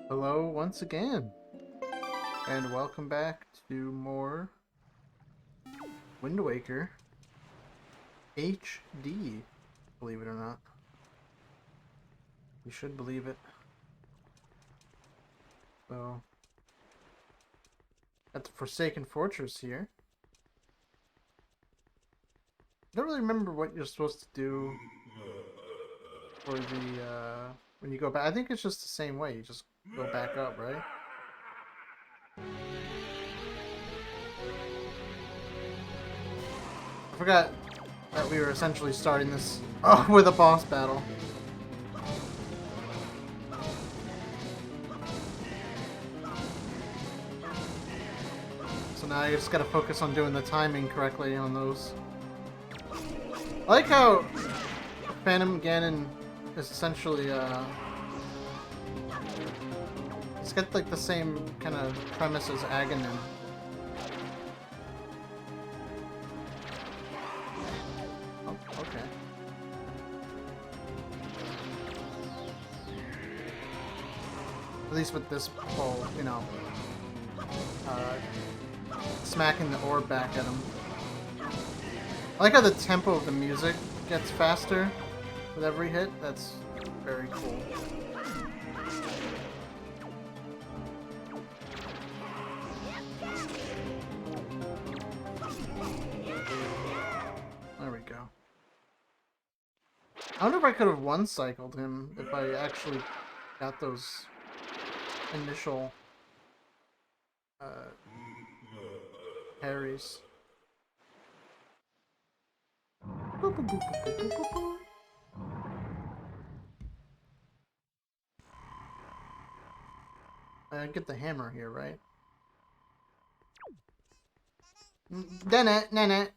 Hello once again, and welcome back to more Wind Waker HD, believe it or not. You should believe it. So, at the Forsaken Fortress here. I don't really remember what you're supposed to do for the, when you go back. I think it's just the same way, you just go back up, right? I forgot that we were essentially starting this with a boss battle. So now you just gotta focus on doing the timing correctly on those. I like how Phantom Ganon is essentially, it's got like the same kind of premise as Aghanim. Oh, okay. At least with this whole, you know, smacking the orb back at him. I like how the tempo of the music gets faster with every hit. That's very cool. There we go. I wonder if I could have one-cycled him if I actually got those initial parries. I get the hammer here, right? Done it, done it.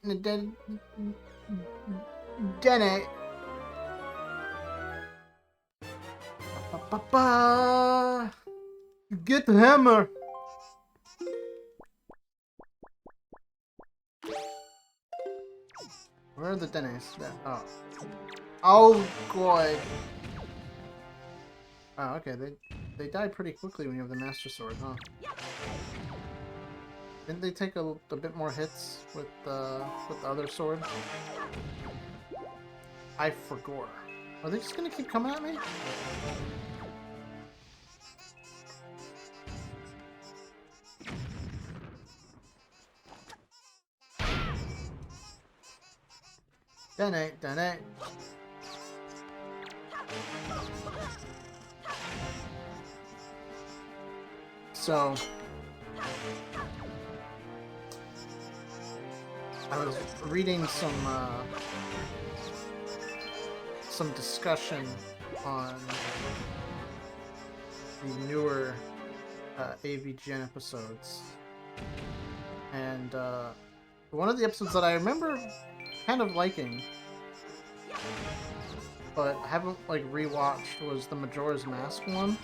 Get the hammer. Where are the Dennis? Oh. Oh, God. Oh, okay. They die pretty quickly when you have the Master Sword, huh? Didn't they take a bit more hits with the other sword? I forgot. Are they just gonna keep coming at me? Done it, done it. So, I was reading some discussion on the newer AVGN episodes, and one of the episodes that I remember kind of liking, but I haven't like rewatched, was the Majora's Mask one.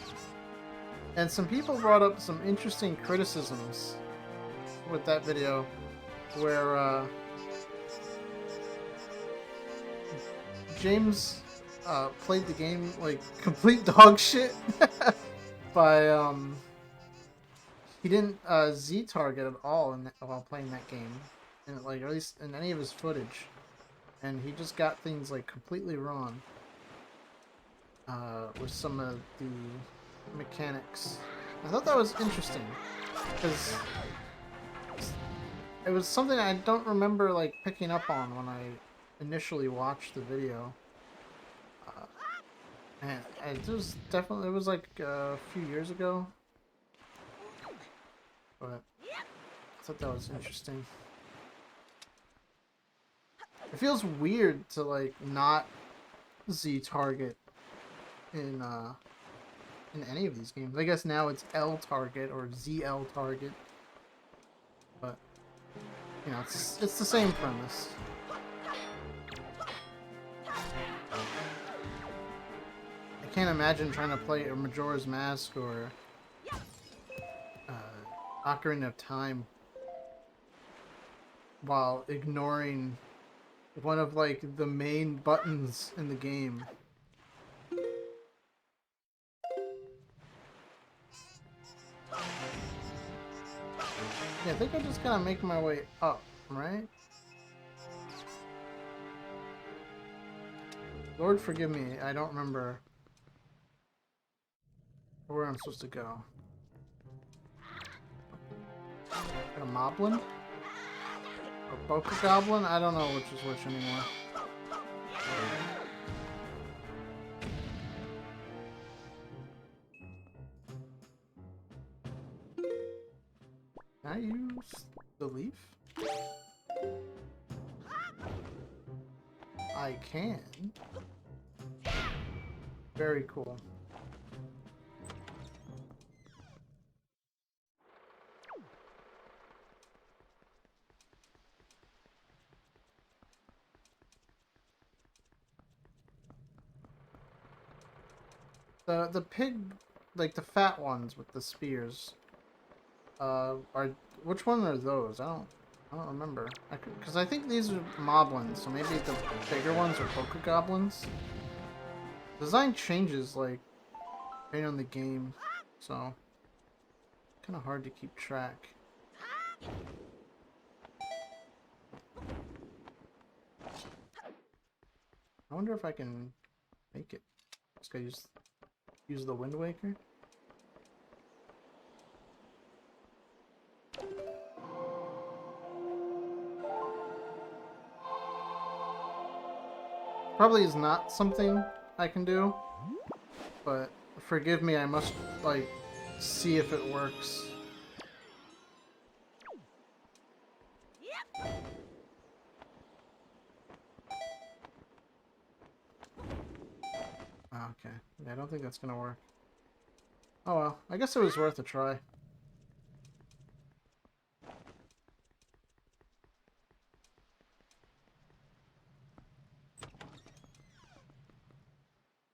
And some people brought up some interesting criticisms with that video, where James played the game like complete dog shit by he didn't Z target at all while playing that game, and like at least in any of his footage, and he just got things like completely wrong with some of the mechanics. I thought that was interesting because it was something I don't remember like picking up on when I initially watched the video, and it was definitely, it was like a few years ago, but I thought that was interesting. It feels weird to like not Z target in any of these games. I guess now it's L target or ZL target, but you know, it's the same premise. I can't imagine trying to play a Majora's Mask or Ocarina of Time while ignoring one of like the main buttons in the game. Yeah, I think I just gotta make my way up, right? Lord forgive me, I don't remember where I'm supposed to go. Got a moblin? Or Boca Goblin? I don't know which is which anymore. Can I use the leaf? I can. Very cool. The pig, like the fat ones with the spears, are which one are those? I don't remember. Because I think these are moblins, so maybe the bigger ones are Boca Goblins. Design changes like depending on the game, so kind of hard to keep track. I wonder if I can make it. Just gotta use the Wind Waker. Probably is not something I can do, but forgive me, I must, like, see if it works. Oh, okay. Yeah, I don't think that's gonna work. Oh well, I guess it was worth a try.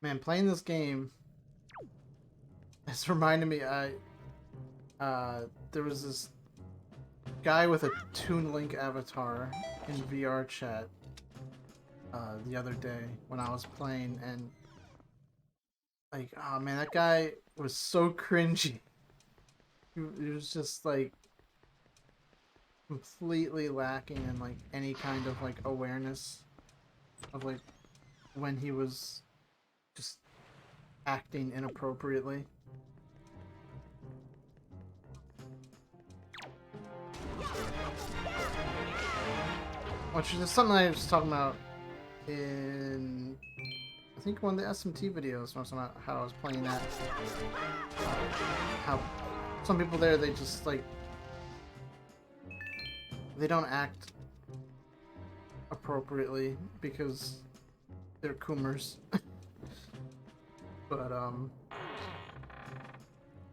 Man, playing this game has reminded me, there was this guy with a Toon Link avatar in VR chat the other day when I was playing, and like, oh man, that guy was so cringy. He was just like completely lacking in like any kind of like awareness of like when he was just acting inappropriately. Which is something I was talking about in, I think, one of the SMT videos, talking about how I was playing that. How some people there, they just like, they don't act appropriately because they're Coomers. But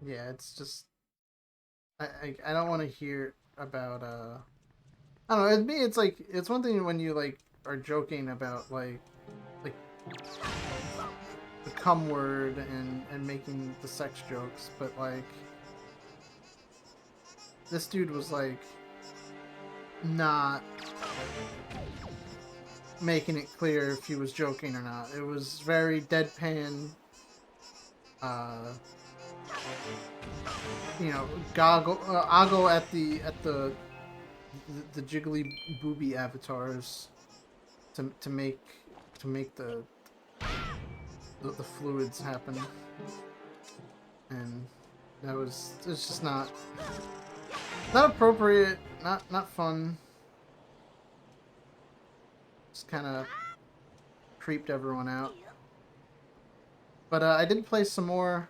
yeah, it's just I don't want to hear about I don't know. At me, it's like, it's one thing when you like are joking about like the cum word and making the sex jokes, but like this dude was like not making it clear if he was joking or not. It was very deadpan. You know, ogle at the jiggly booby avatars to make the fluids happen, and it's just not appropriate, not fun. Just kind of creeped everyone out. But I did play some more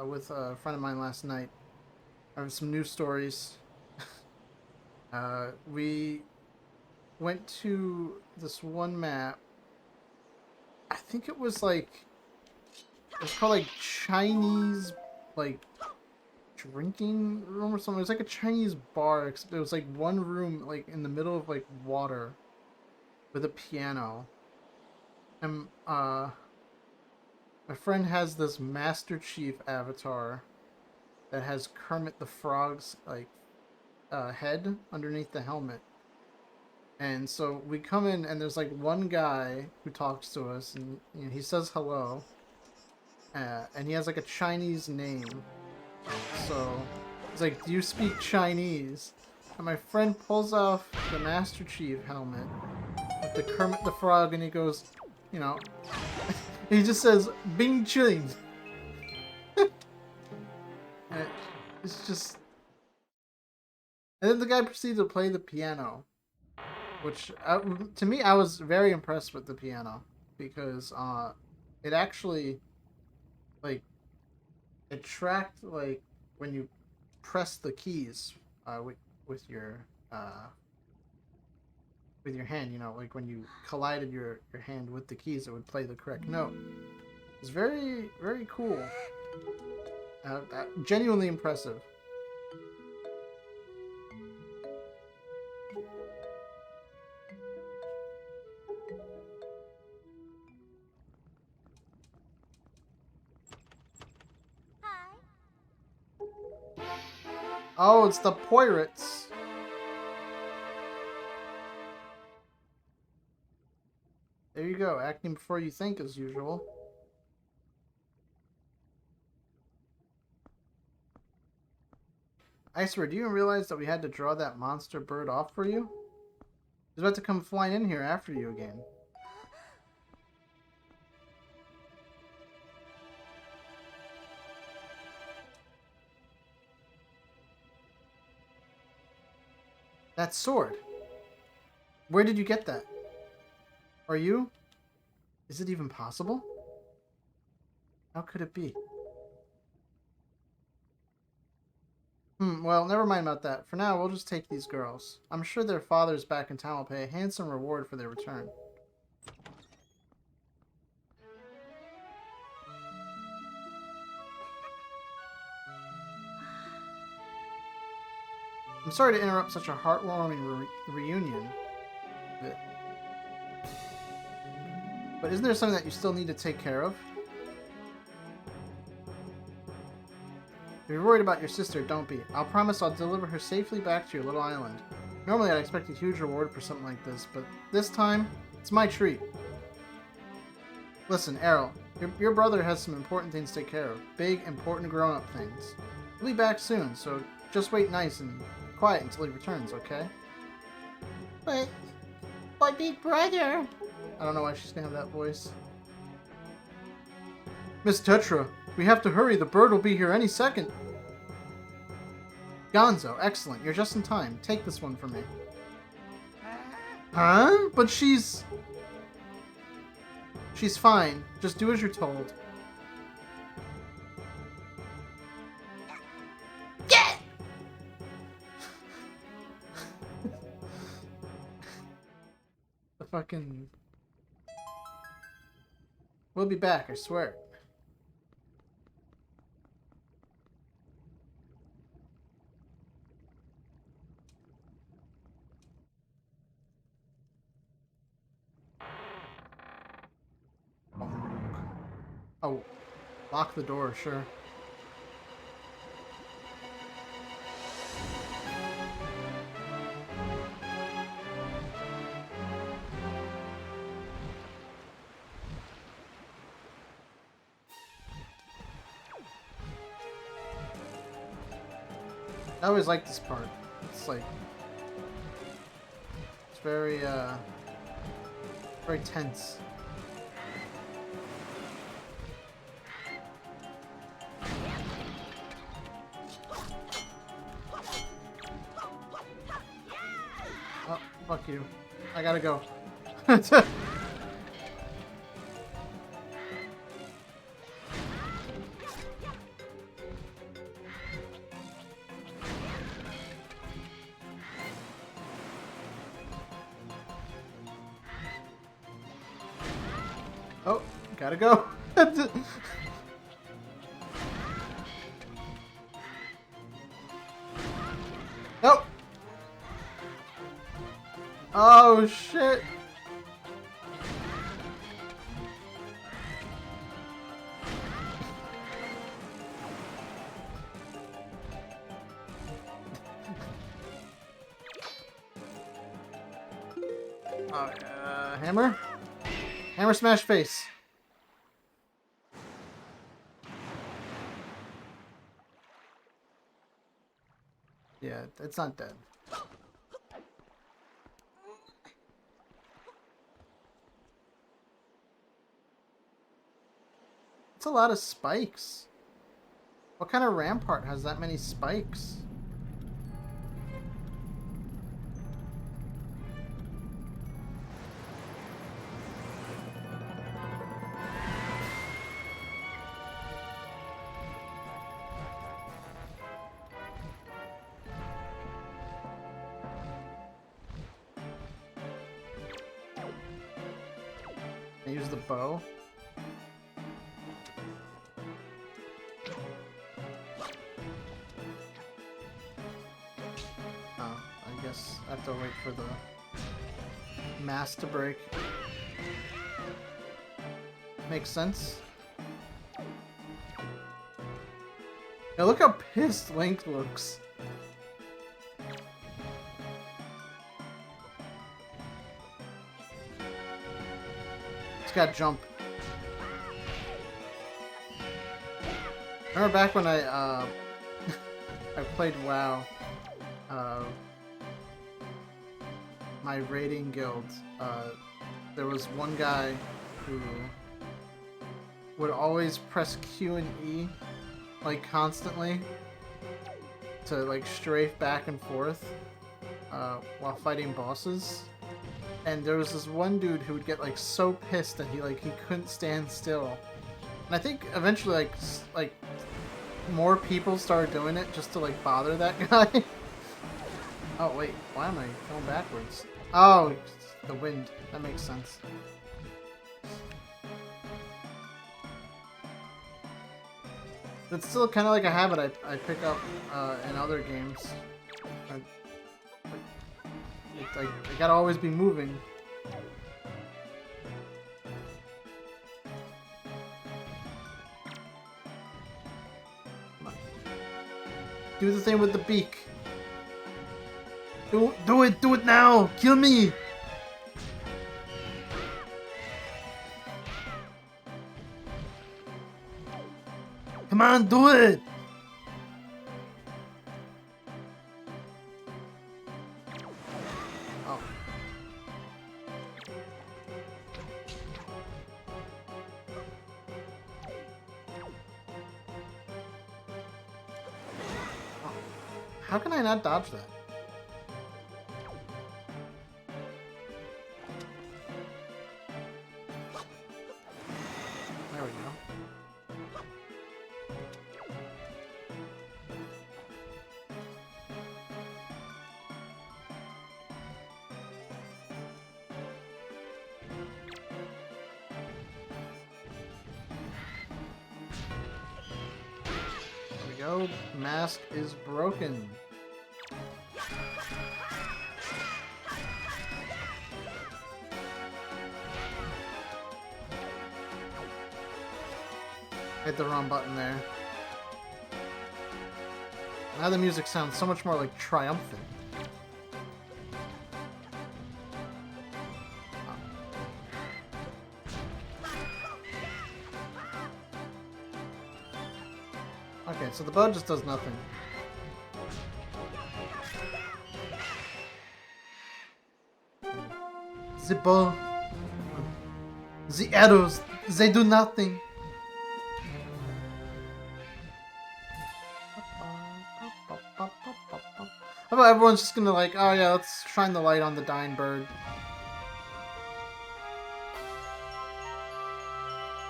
with a friend of mine last night. I have some news stories. We went to this one map. I think it was like, it was called like Chinese like drinking room or something. It was like a Chinese bar, except it was like one room like in the middle of like water with a piano. And my friend has this Master Chief avatar that has Kermit the Frog's like head underneath the helmet. And so we come in, and there's like one guy who talks to us, and you know, he says hello, and he has like a Chinese name. So He's like, do you speak Chinese? And my friend pulls off the Master Chief helmet with the Kermit the Frog, and he goes, you know, he just says, Bing Chilling. And it's just... And then the guy proceeded to play the piano. Which, to me, I was very impressed with the piano. Because, it actually, like, it tracked, like, when you press the keys, with your hand, you know, like when you collided your hand with the keys, it would play the correct note. It's very, very cool. Genuinely impressive. Oh, it's the pirates. There you go, acting before you think as usual. I swear, do you even realize that we had to draw that monster bird off for you? He's about to come flying in here after you again. That sword. Where did you get that? Are you? Is it even possible? How could it be? Well, never mind about that. For now, we'll just take these girls. I'm sure their fathers back in town will pay a handsome reward for their return. I'm sorry to interrupt such a heartwarming reunion. But isn't there something that you still need to take care of? If you're worried about your sister, don't be. I'll promise I'll deliver her safely back to your little island. Normally I'd expect a huge reward for something like this, but this time, it's my treat. Listen, Errol, your brother has some important things to take care of. Big, important grown-up things. He'll be back soon, so just wait nice and quiet until he returns, okay? But big brother... I don't know why she's gonna have that voice. Miss Tetra, we have to hurry. The bird will be here any second. Gonzo, excellent. You're just in time. Take this one from me. Huh? But she's fine. Just do as you're told. Get! The fucking... We'll be back, I swear. Oh, lock the door, sure. I always like this part. It's like... It's very, very tense. Oh, fuck you. I gotta go. Oh, gotta go. Nope. Oh shit. Hammer? Hammer smash face. Yeah, it's not dead. It's a lot of spikes. What kind of rampart has that many spikes? I use the bow. Oh, I guess I have to wait for the mass to break. Makes sense. Now look how pissed Link looks. Just gotta jump. Remember back when I played WoW, my raiding guild, there was one guy who would always press Q and E, like, constantly to, like, strafe back and forth while fighting bosses. And there was this one dude who would get, like, so pissed that he couldn't stand still. And I think eventually, like more people started doing it just to, like, bother that guy. Oh, wait. Why am I going backwards? Oh, it's the wind. That makes sense. It's still kind of like a habit I pick up in other games. I gotta always be moving. Come on. Do the thing with the beak. Do it now! Kill me! Come on, do it! Oh. Oh. How can I not dodge that? There we go. There we go. Mask is broken. Hit the wrong button there. Now the music sounds so much more like triumphant. Okay, so the bow just does nothing. The bow... The arrows, they do nothing. How about everyone's just gonna like, oh yeah, let's shine the light on the dying bird.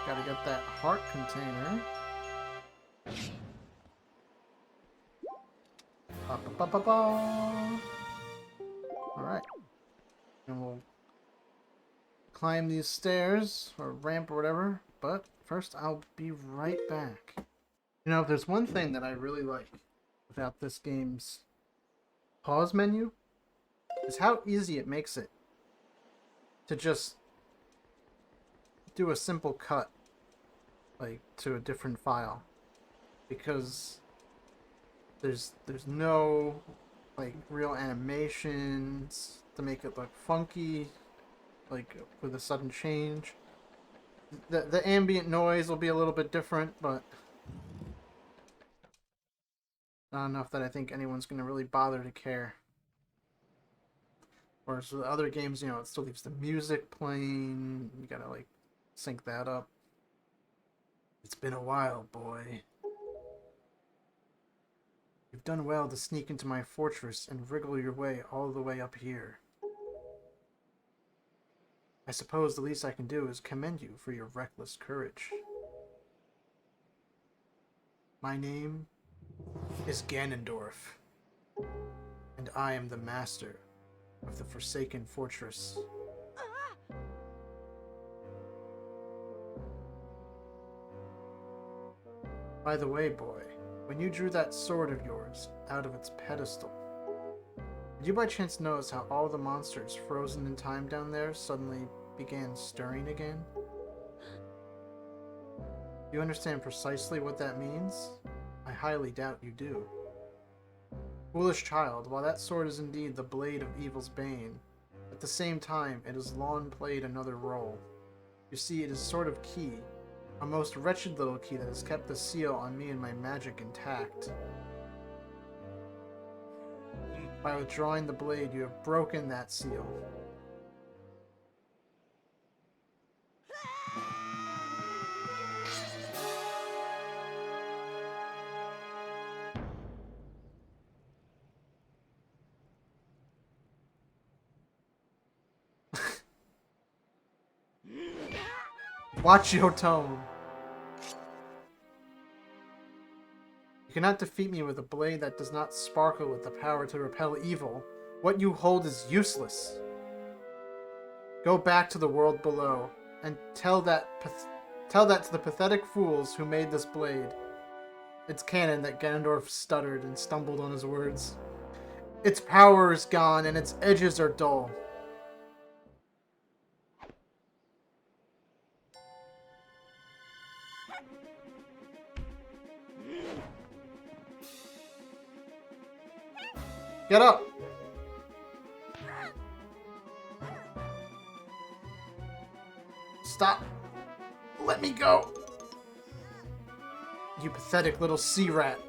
Gotta get that heart container. Alright. And we'll climb these stairs, or ramp or whatever, but first I'll be right back. You know, if there's one thing that I really like about this game's pause menu, is how easy it makes it to just do a simple cut, like, to a different file. Because there's no, like, real animations to make it look funky, like, with a sudden change. The ambient noise will be a little bit different, but Not enough that I think anyone's gonna really bother to care. Whereas with other games, you know, it still leaves the music playing. You gotta, like, sync that up. It's been a while, boy. You've done well to sneak into my fortress and wriggle your way all the way up here. I suppose the least I can do is commend you for your reckless courage. My name is Ganondorf, and I am the master of the Forsaken Fortress. By the way, boy, when you drew that sword of yours out of its pedestal, did you by chance notice how all the monsters frozen in time down there suddenly began stirring again? Do you understand precisely what that means? I highly doubt you do. Foolish child, while that sword is indeed the blade of evil's bane, at the same time it has long played another role. You see, it is sort of key, a most wretched little key that has kept the seal on me and my magic intact. By withdrawing the blade, you have broken that seal. Watch your tone. You cannot defeat me with a blade that does not sparkle with the power to repel evil. What you hold is useless. Go back to the world below and tell that to the pathetic fools who made this blade. It's canon that Ganondorf stuttered and stumbled on his words. Its power is gone and its edges are dull. Get up! Stop! Let me go! You pathetic little sea rat.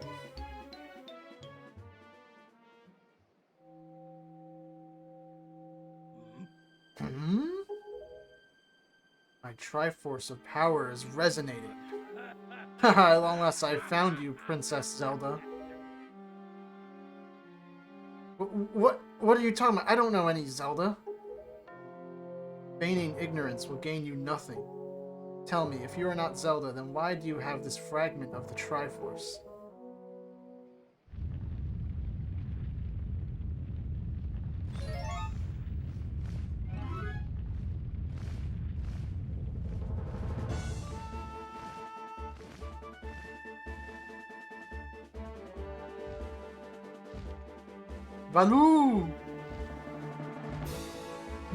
My Triforce of Power is resonating. Haha, at long last I found you, Princess Zelda. What are you talking about? I don't know any Zelda. Feigning ignorance will gain you nothing. Tell me, if you are not Zelda, then why do you have this fragment of the Triforce? Valoo!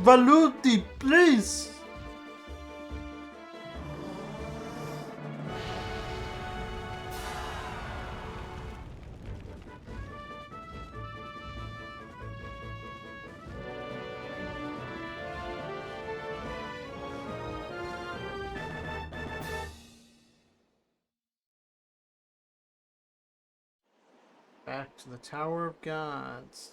Valuti, please! Back to the Tower of Gods.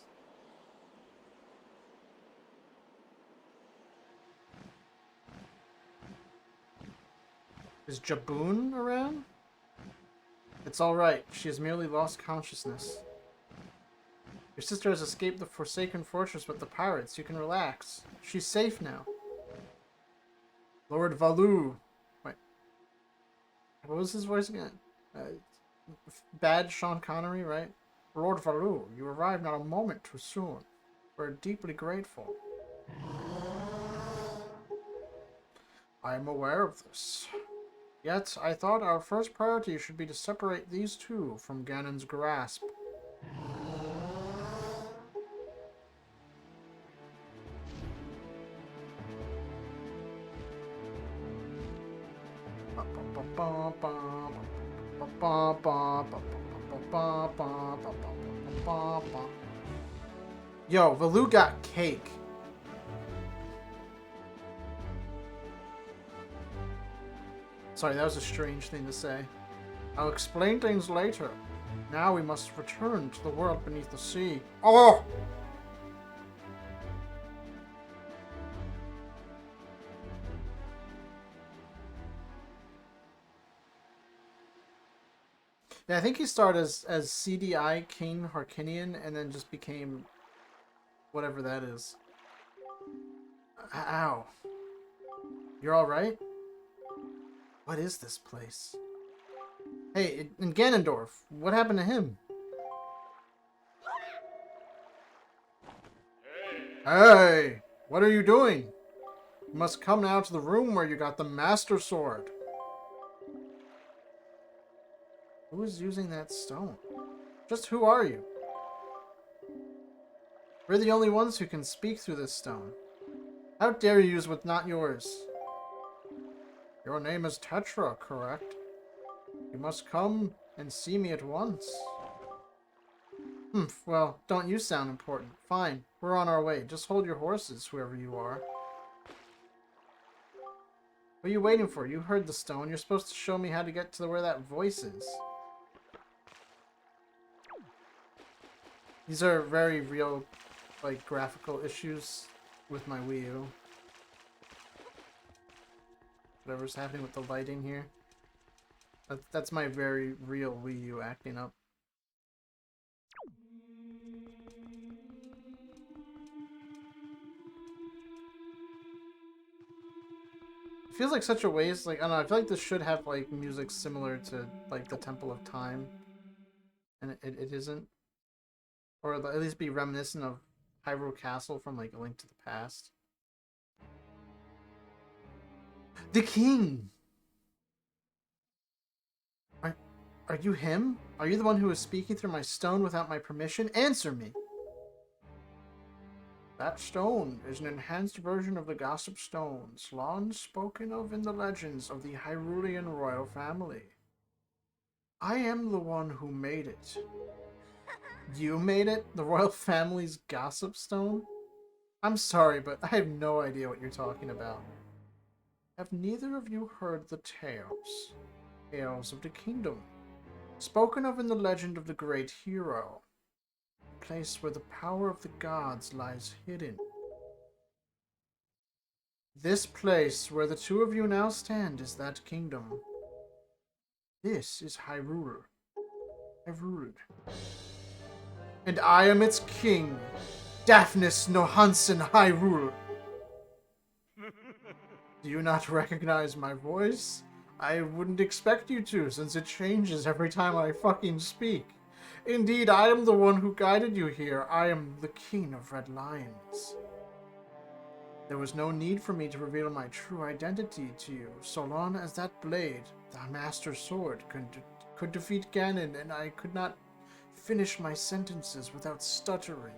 Is Jaboon around? It's alright. She has merely lost consciousness. Your sister has escaped the Forsaken Fortress with the pirates. You can relax. She's safe now. Lord Valoo. Wait. What was his voice again? Bad Sean Connery, right? Lord Valoo, you arrived not a moment too soon. We're deeply grateful. I am aware of this. Yet, I thought our first priority should be to separate these two from Ganon's grasp. Yo, Valoo got cake. Sorry, that was a strange thing to say. I'll explain things later. Now we must return to the world beneath the sea. Oh! Yeah, I think he started as CDI King Harkinian and then just became whatever that is. Ow. You're alright? What is this place? Hey, in Ganondorf, what happened to him? Hey! What are you doing? You must come now to the room where you got the Master Sword. Who is using that stone? Just who are you? We're the only ones who can speak through this stone. How dare you use what's not yours? Your name is Tetra, correct? You must come and see me at once. Humph, well, don't you sound important. Fine, we're on our way. Just hold your horses, whoever you are. What are you waiting for? You heard the stone. You're supposed to show me how to get to where that voice is. These are very real, like, graphical issues with my Wii U. Whatever's happening with the lighting here. That's my very real Wii U acting up. It feels like such a waste. Like, I don't know, I feel like this should have, like, music similar to, like, the Temple of Time. And it isn't. Or at least be reminiscent of Hyrule Castle from, like, A Link to the Past. The king! Are you him? Are you the one who is speaking through my stone without my permission? Answer me! That stone is an enhanced version of the Gossip Stones, long spoken of in the legends of the Hyrulean royal family. I am the one who made it. You made it? The royal family's Gossip Stone? I'm sorry, but I have no idea what you're talking about. Have neither of you heard the tales? Tales of the kingdom, spoken of in the legend of the great hero, a place where the power of the gods lies hidden. This place where the two of you now stand is that kingdom. This is Hyrule. Hyrule. And I am its king, Daphnis no Hansen Hyrule. Do you not recognize my voice? I wouldn't expect you to, since it changes every time I fucking speak. Indeed, I am the one who guided you here. I am the King of Red Lions. There was no need for me to reveal my true identity to you, so long as that blade, the Master Sword, could defeat Ganon, and I could not finish my sentences without stuttering.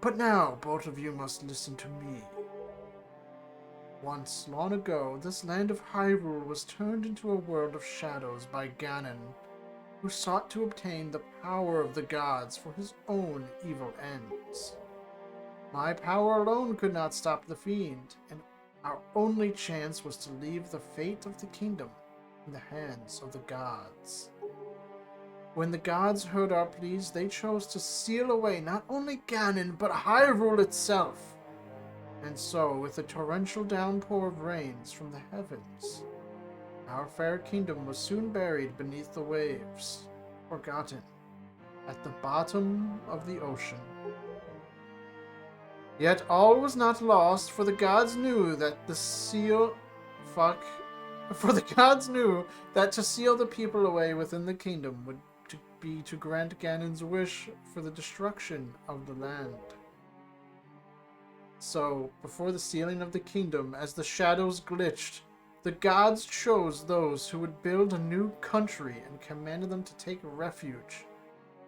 But now, both of you must listen to me. Once, long ago, this land of Hyrule was turned into a world of shadows by Ganon, who sought to obtain the power of the gods for his own evil ends. My power alone could not stop the fiend, and our only chance was to leave the fate of the kingdom in the hands of the gods. When the gods heard our pleas, they chose to seal away not only Ganon, but Hyrule itself. And so, with a torrential downpour of rains from the heavens, our fair kingdom was soon buried beneath the waves, forgotten, at the bottom of the ocean. Yet all was not lost, for the gods knew that to seal the people away within the kingdom would be to grant Ganon's wish for the destruction of the land. So, before the sealing of the kingdom, as the shadows glitched, the gods chose those who would build a new country and commanded them to take refuge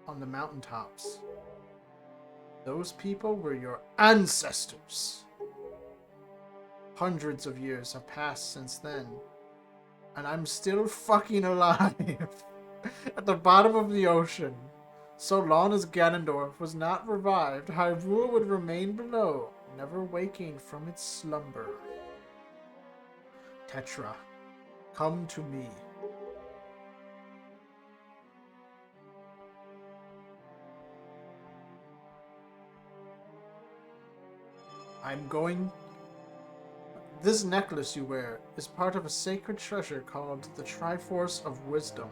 on the mountaintops. Those people were your ancestors. Hundreds of years have passed since then, and I'm still fucking alive at the bottom of the ocean. So long as Ganondorf was not revived, Hyrule would remain below, never waking from its slumber. Tetra, come to me. I'm going... This necklace you wear is part of a sacred treasure called the Triforce of Wisdom,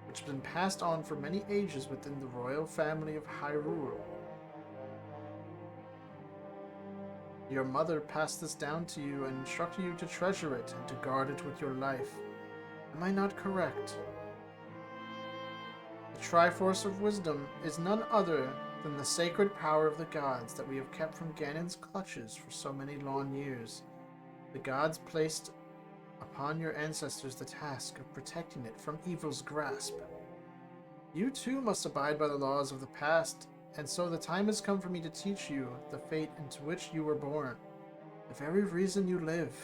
which has been passed on for many ages within the royal family of Hyrule. Your mother passed this down to you and instructed you to treasure it and to guard it with your life. Am I not correct? The Triforce of Wisdom is none other than the sacred power of the gods that we have kept from Ganon's clutches for so many long years. The gods placed upon your ancestors the task of protecting it from evil's grasp. You too must abide by the laws of the past, and so the time has come for me to teach you the fate into which you were born. The very reason you live.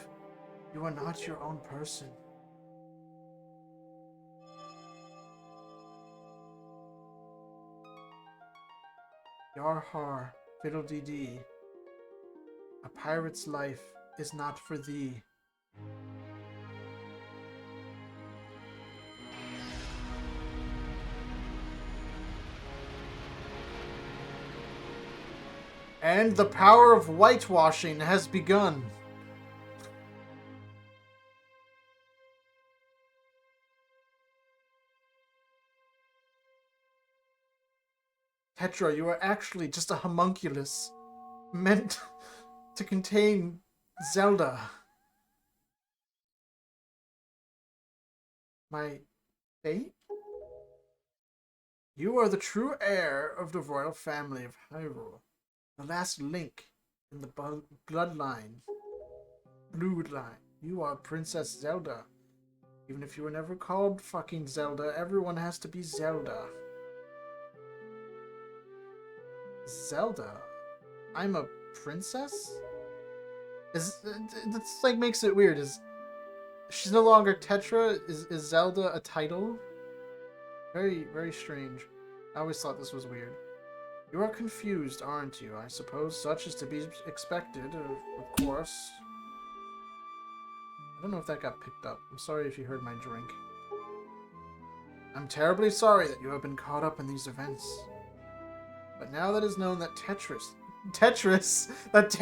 You are not your own person. Yarhar, fiddle-dee-dee. A pirate's life is not for thee. And the power of whitewashing has begun. Tetra, you are actually just a homunculus meant to contain Zelda. My fate? You are the true heir of the royal family of Hyrule. The last link in the bloodline. Bloodline. You are Princess Zelda. Even if you were never called fucking Zelda, everyone has to be Zelda. Zelda? I'm a princess? That's like makes it weird. She's no longer Tetra? Is Zelda a title? Very, very strange. I always thought this was weird. You are confused, aren't you? I suppose such is to be expected, of course. I don't know if that got picked up. I'm sorry if you heard my drink. I'm terribly sorry that you have been caught up in these events. But now that is known that Tetris, that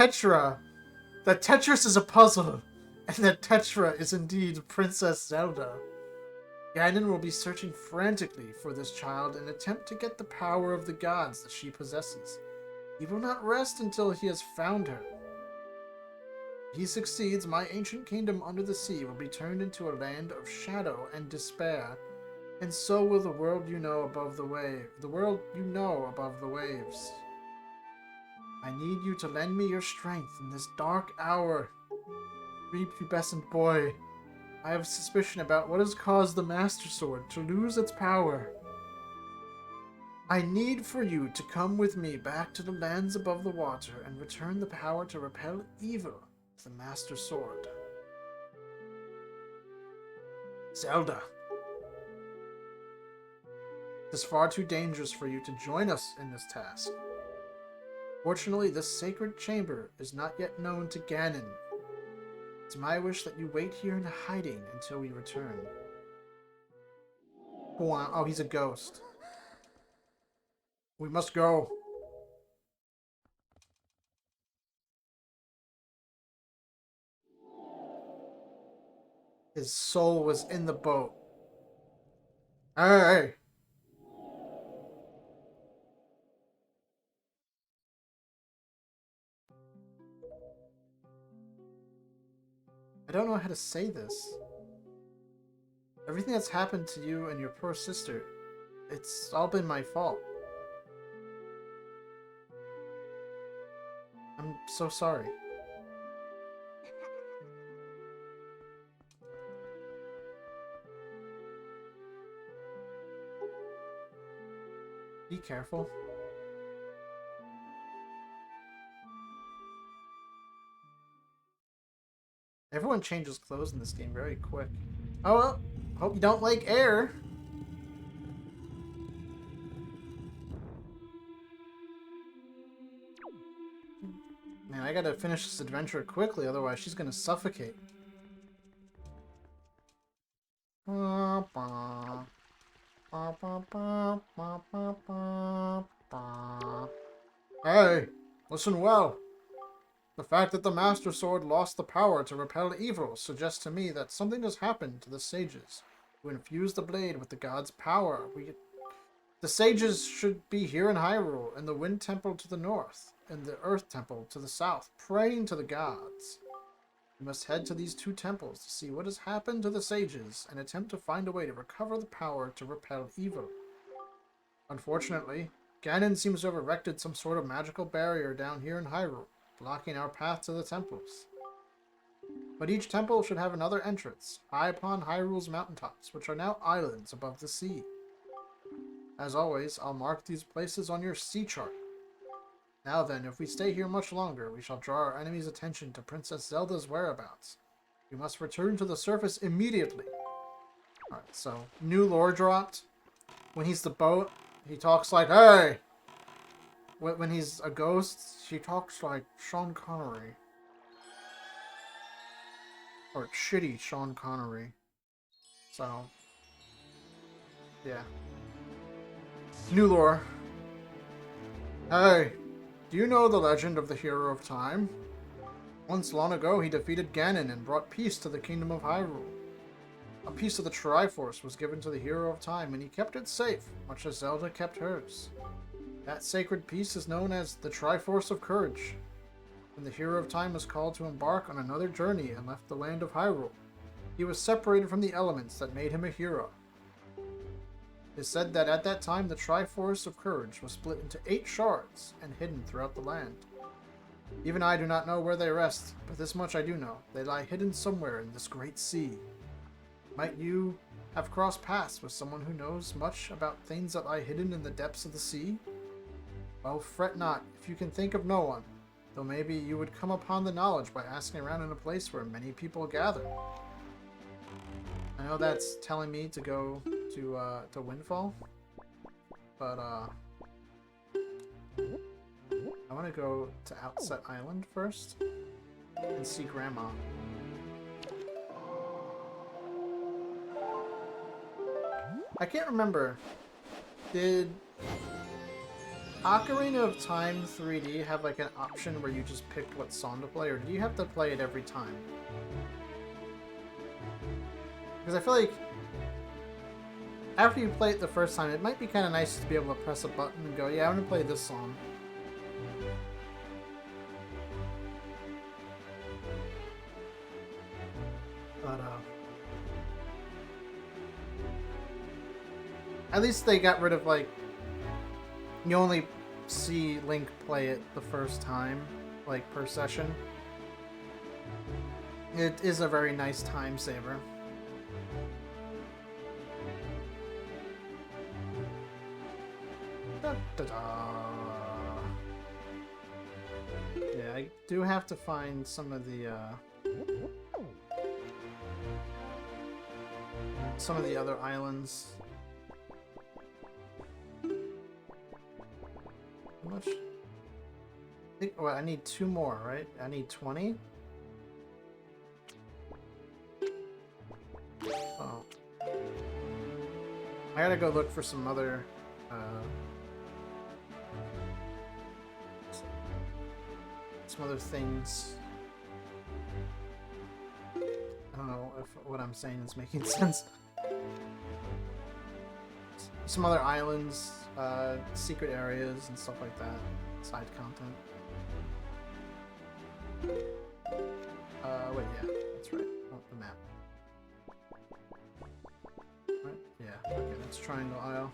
Tetris is a puzzle, and that Tetra is indeed Princess Zelda. Ganon will be searching frantically for this child in an attempt to get the power of the gods that she possesses. He will not rest until he has found her. If he succeeds, my ancient kingdom under the sea will be turned into a land of shadow and despair, and so will the world you know above the waves. I need you to lend me your strength in this dark hour. Prepubescent boy, I have a suspicion about what has caused the Master Sword to lose its power. I need for you to come with me back to the lands above the water and return the power to repel evil with the Master Sword. Zelda. It is far too dangerous for you to join us in this task. Fortunately, this sacred chamber is not yet known to Ganon. It's my wish that you wait here in hiding until we return. Oh, he's a ghost. We must go. His soul was in the boat. Hey! I don't know how to say this. Everything that's happened to you and your poor sister, it's all been my fault. I'm so sorry. Be careful. Everyone changes clothes in this game very quick. Oh well, hope you don't like air. Man, I gotta finish this adventure quickly, otherwise she's gonna suffocate. Hey, listen well. The fact that the Master Sword lost the power to repel evil suggests to me that something has happened to the sages who infused the blade with the god's power. The sages should be here in Hyrule, in the Wind Temple to the north, and the Earth Temple to the south, praying to the gods. We must head to these two temples to see what has happened to the sages and attempt to find a way to recover the power to repel evil. Unfortunately, Ganon seems to have erected some sort of magical barrier down here in Hyrule, blocking our path to the temples. But each temple should have another entrance, high upon Hyrule's mountaintops, which are now islands above the sea. As always, I'll mark these places on your sea chart. Now then, if we stay here much longer, we shall draw our enemy's attention to Princess Zelda's whereabouts. We must return to the surface immediately. Alright, so, new lore dropped. When he's the boat, he talks like, hey! When he's a ghost, she talks like Sean Connery. Or shitty Sean Connery. So, yeah. New lore. Hey, do you know the legend of the Hero of Time? Once long ago, he defeated Ganon and brought peace to the Kingdom of Hyrule. A piece of the Triforce was given to the Hero of Time, and he kept it safe, much as Zelda kept hers. That sacred piece is known as the Triforce of Courage. When the Hero of Time was called to embark on another journey and left the land of Hyrule, he was separated from the elements that made him a hero. It is said that at that time the Triforce of Courage was split into 8 shards and hidden throughout the land. Even I do not know where they rest, but this much I do know. They lie hidden somewhere in this great sea. Might you have crossed paths with someone who knows much about things that lie hidden in the depths of the sea? Well, fret not if you can think of no one, though maybe you would come upon the knowledge by asking around in a place where many people gather. I know that's telling me to go to Windfall, but I want to go to Outset Island first and see Grandma. I can't remember. Did Ocarina of Time 3D have like an option where you just picked what song to play, or do you have to play it every time? Because I feel like after you play it the first time, it might be kind of nice to be able to press a button and go, yeah, I'm going to play this song. But, at least they got rid of, like, you only see Link play it the first time, like, per session. It is a very nice time saver. Da, da, da. Yeah, I do have to find some of the other islands. How much? I think, well, I need 2 more, right? I need 20? Oh. I gotta go look for some other things. I don't know if what I'm saying is making sense. Some other islands, secret areas, and stuff like that. Side content. Wait, yeah, that's right. Oh, the map. Right? Yeah, okay, that's Triangle Isle.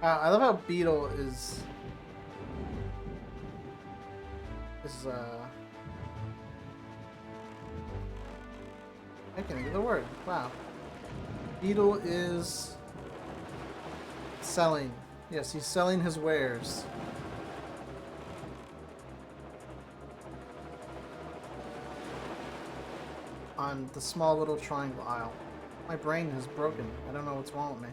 I love how Beetle is I can't think of the word. Wow. Beetle is selling. Yes, he's selling his wares. On the small little triangle isle. My brain is broken. I don't know what's wrong with me.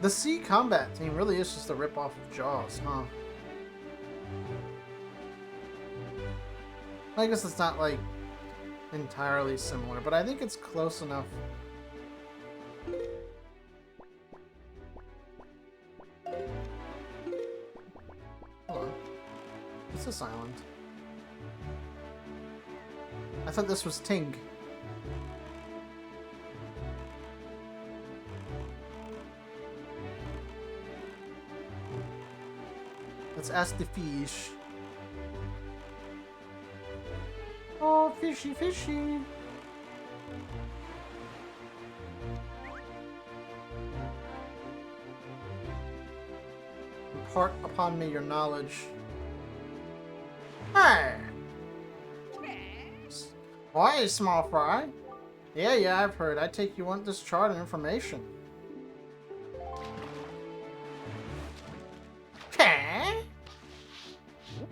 The Sea Combat team really is just a ripoff of Jaws, huh? I guess it's not like entirely similar, but I think it's close enough. Hold on. What's this island? I thought this was Ting. Let's ask the fish. Oh, fishy, fishy. Impart upon me your knowledge. Hey! Why, small fry? Yeah, I've heard. I take you want this chart and information. Okay.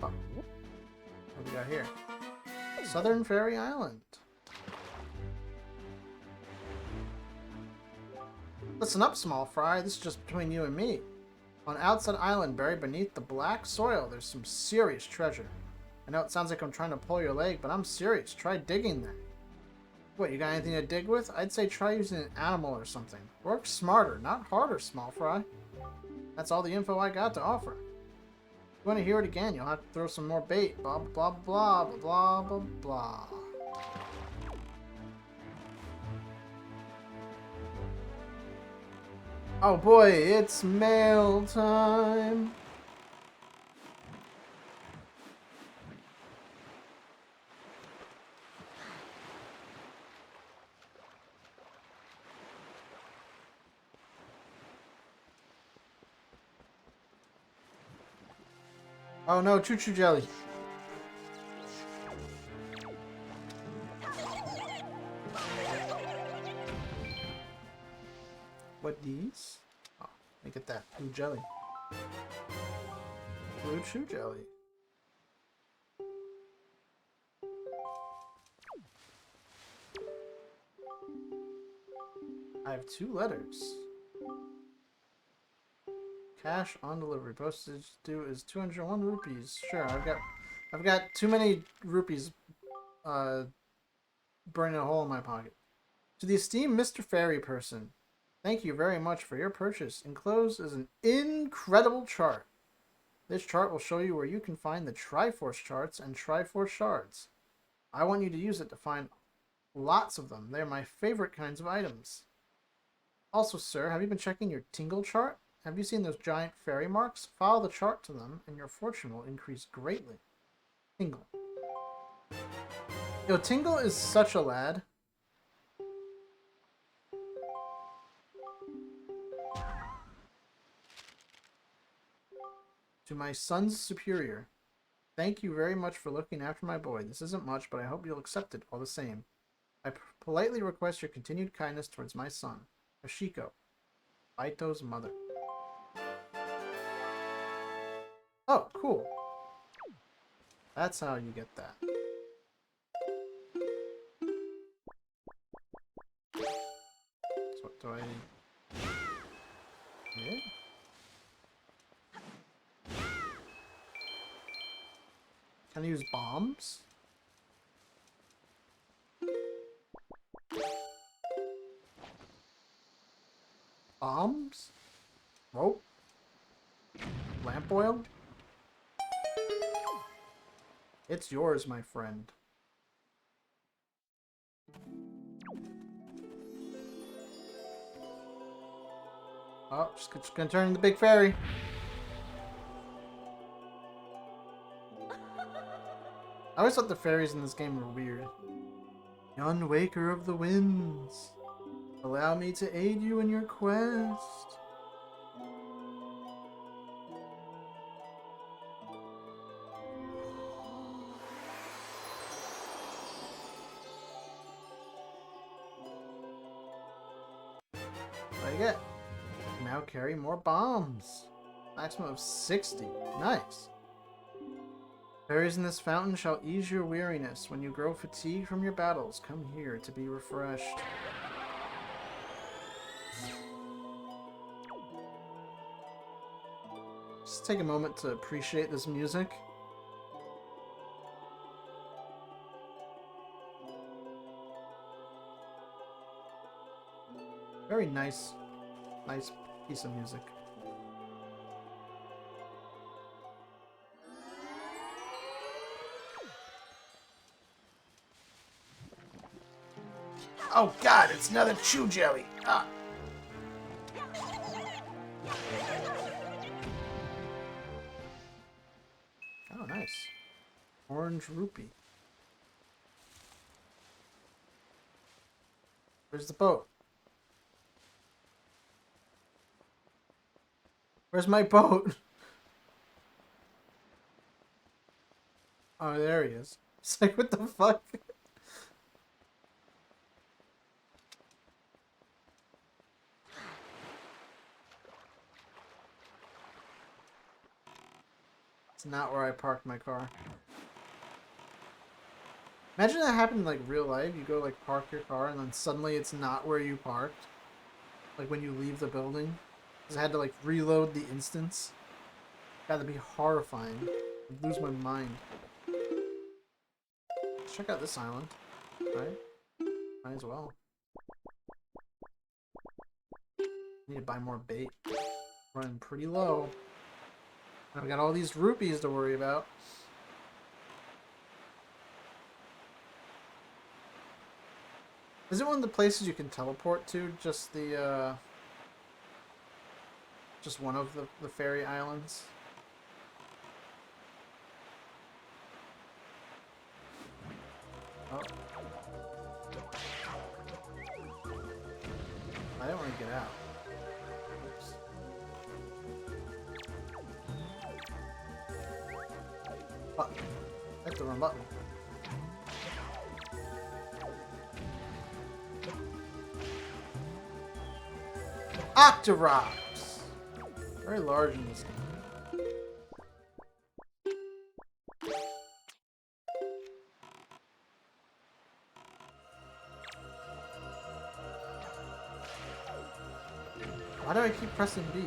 What do we got here? Southern Fairy Island. Listen up, small fry. This is just between you and me. On Outset Island, buried beneath the black soil, there's some serious treasure. I know it sounds like I'm trying to pull your leg, but I'm serious. Try digging there. What, you got anything to dig with? I'd say try using an animal or something. Work smarter, not harder, small fry. That's all the info I got to offer. If you want to hear it again, you'll have to throw some more bait. Blah, blah, blah, blah, blah, blah, blah. Oh boy, it's mail time. Oh no, choo-choo jelly. What these? Oh, let me get that blue jelly. Blue chew jelly. I have 2 letters. Cash on delivery. Postage due is 201 rupees. Sure, I've got too many rupees burning a hole in my pocket. To the esteemed Mr. Fairy Person, thank you very much for your purchase. Enclosed is an incredible chart. This chart will show you where you can find the Triforce charts and Triforce shards. I want you to use it to find lots of them. They're my favorite kinds of items. Also, sir, have you been checking your Tingle chart? Have you seen those giant fairy marks? Follow the chart to them, and your fortune will increase greatly. Tingle. Yo, Tingle is such a lad. To my son's superior, thank you very much for looking after my boy. This isn't much, but I hope you'll accept it all the same. I politely request your continued kindness towards my son, Ashiko, Aito's mother. Oh, cool. That's how you get that. So what do I... Yeah? Can I use bombs? Bombs? Rope? Lamp oil? It's yours, my friend. Oh, just gonna turn into the big fairy. I always thought the fairies in this game were weird. Yon waker of the winds, allow me to aid you in your quest. What do I get? Now carry more bombs. Maximum of 60. Nice. Fairies in this fountain shall ease your weariness. When you grow fatigued from your battles, come here to be refreshed. Just take a moment to appreciate this music. Very nice piece of music. Oh god, it's another chew jelly. Ah. Oh, nice. Orange rupee. Where's the boat? Where's my boat? Oh, there he is. It's like, what the fuck? It's not where I parked my car. Imagine that happened in like real life. You go like park your car and then suddenly it's not where you parked. Like when you leave the building. Because I had to like reload the instance. That'd be horrifying. I'd lose my mind. Let's check out this island. Right? Might as well. Need to buy more bait. Running pretty low. I've got all these rupees to worry about. Is it one of the places you can teleport to? Just the, just one of the fairy islands? Oh. I don't want to get out. Oops. Button. That's the wrong button. Octorops! Very large in this game. Why do I keep pressing B?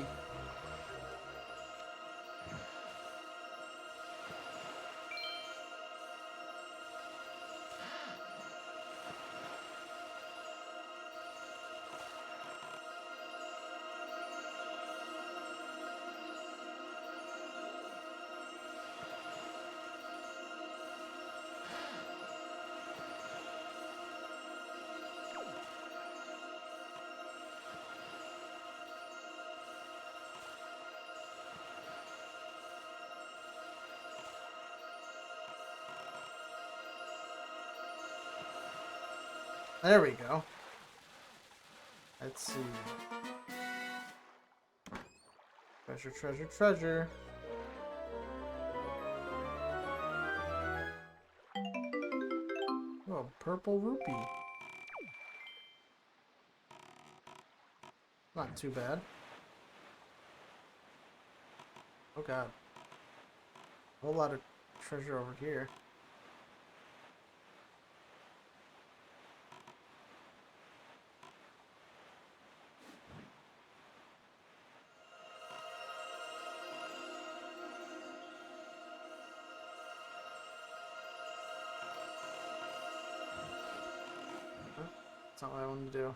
There we go. Let's see. Treasure, treasure, treasure. Oh, purple rupee. Not too bad. Oh god. A whole lot of treasure over here. That's not what I wanted to do.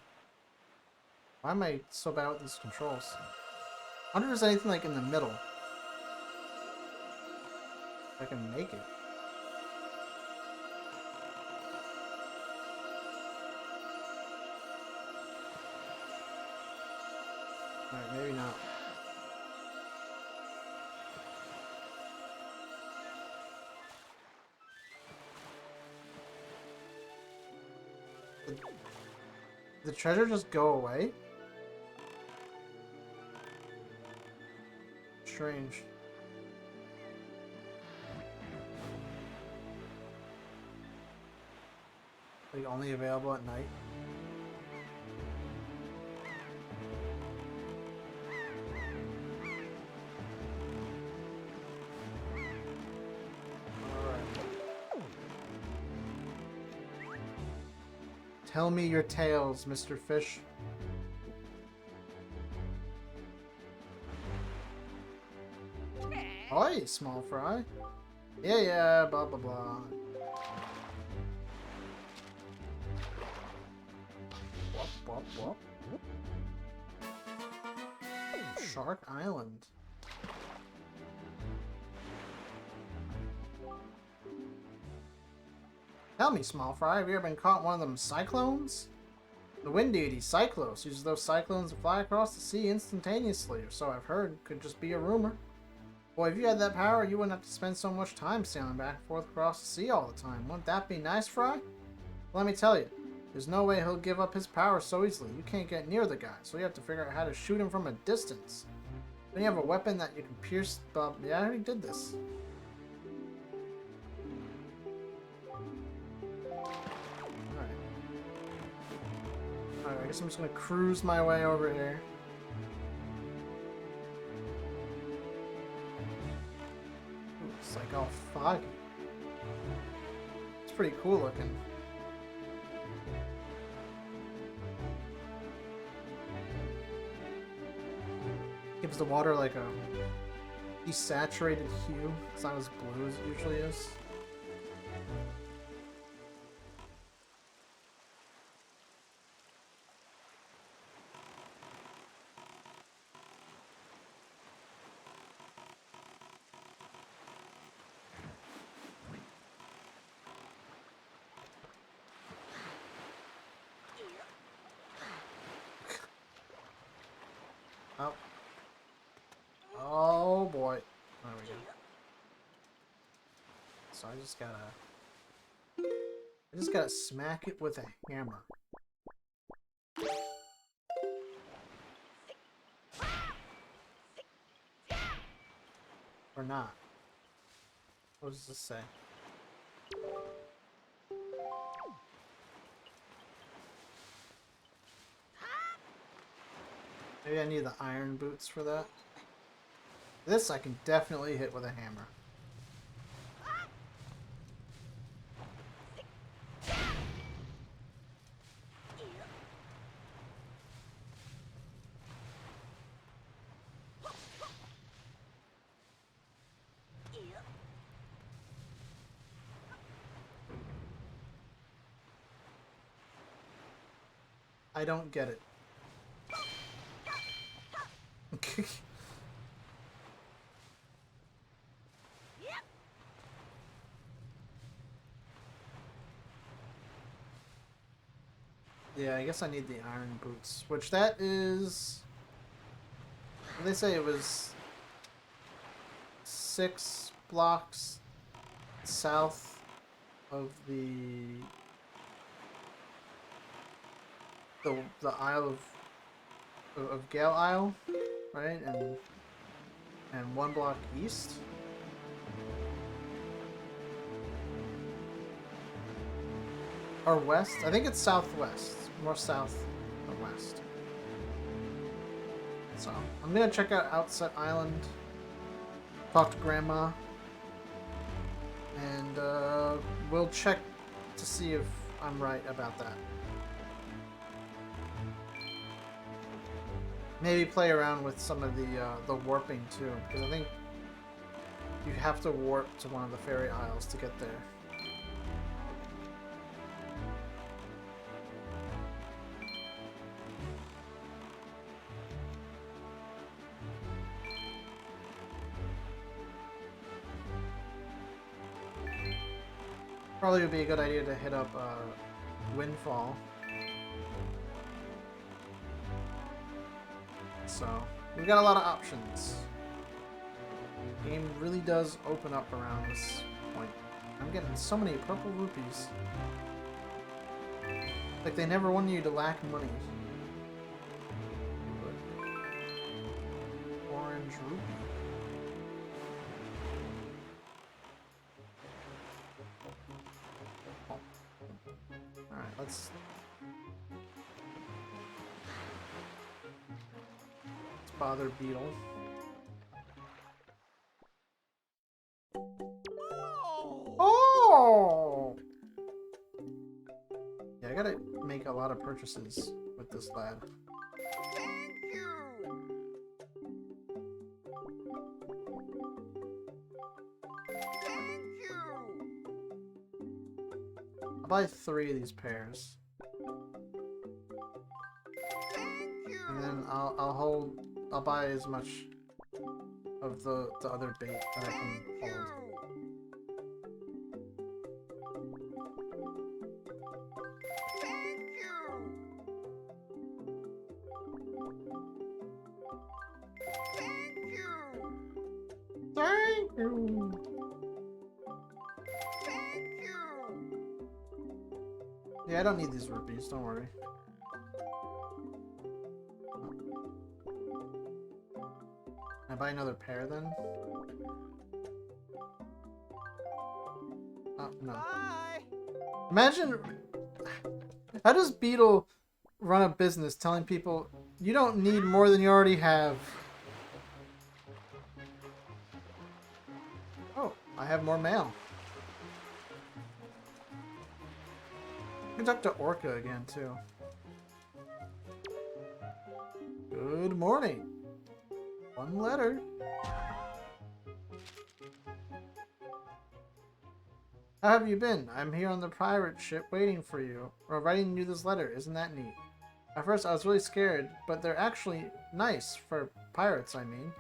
Why am I so bad with these controls? I wonder if there's anything like in the middle. If I can make it. Alright, maybe not. Did the treasure just go away? Strange. Like only available at night? Tell me your tales, Mr. Fish. Oi, small fry. Yeah, blah, blah, blah. Wop, wop, wop. Shark Island. Tell me, small fry, have you ever been caught in one of them cyclones? The wind deity, Cyclos, uses those cyclones to fly across the sea instantaneously, or so I've heard. Could just be a rumor. Boy, if you had that power, you wouldn't have to spend so much time sailing back and forth across the sea all the time. Wouldn't that be nice, Fry? Let me tell you, there's no way he'll give up his power so easily. You can't get near the guy, so you have to figure out how to shoot him from a distance. Then you have a weapon that you can pierce. Yeah, I already did this. Alright, I guess I'm just gonna cruise my way over here. Ooh, it's like all foggy. It's pretty cool looking. Gives the water like a desaturated hue. It's not as blue as it usually is. Oh. Oh boy. There we go. So I just gotta smack it with a hammer. Or not. What does this say? Maybe I need the iron boots for that. This I can definitely hit with a hammer. I don't get it. Yeah, I guess I need the iron boots, which that is... They say it was 6 blocks south of the Isle of Gale Isle, right? And 1 block east. Or west? I think it's southwest. More south than west. So, I'm gonna check out Outset Island. Talk to Grandma. And, we'll check to see if I'm right about that. Maybe play around with some of the warping too, because I think you have to warp to one of the fairy isles to get there. Probably would be a good idea to hit up Windfall. So, we've got a lot of options. The game really does open up around this point. I'm getting so many purple rupees. Like they never wanted you to lack money. Orange rupee. Alright, let's bother Beetle. Oh! Yeah, I gotta make a lot of purchases with this lad. Thank you. Thank you. I'll buy 3 of these pairs. Thank and then I'll buy as much of the other bait that I can Thank hold. you. Thank you. Thank you. Thank you. Thank you. Yeah, I don't need these rupees. Don't worry. Can I buy another pair then? Oh, no. Bye. Imagine, how does Beetle run a business telling people you don't need more than you already have? Oh, I have more mail. I can talk to Orca again too. Good morning. One letter. How have you been? I'm here on the pirate ship waiting for you. Or writing you this letter. Isn't that neat? At first I was really scared, but they're actually nice. For pirates, I mean.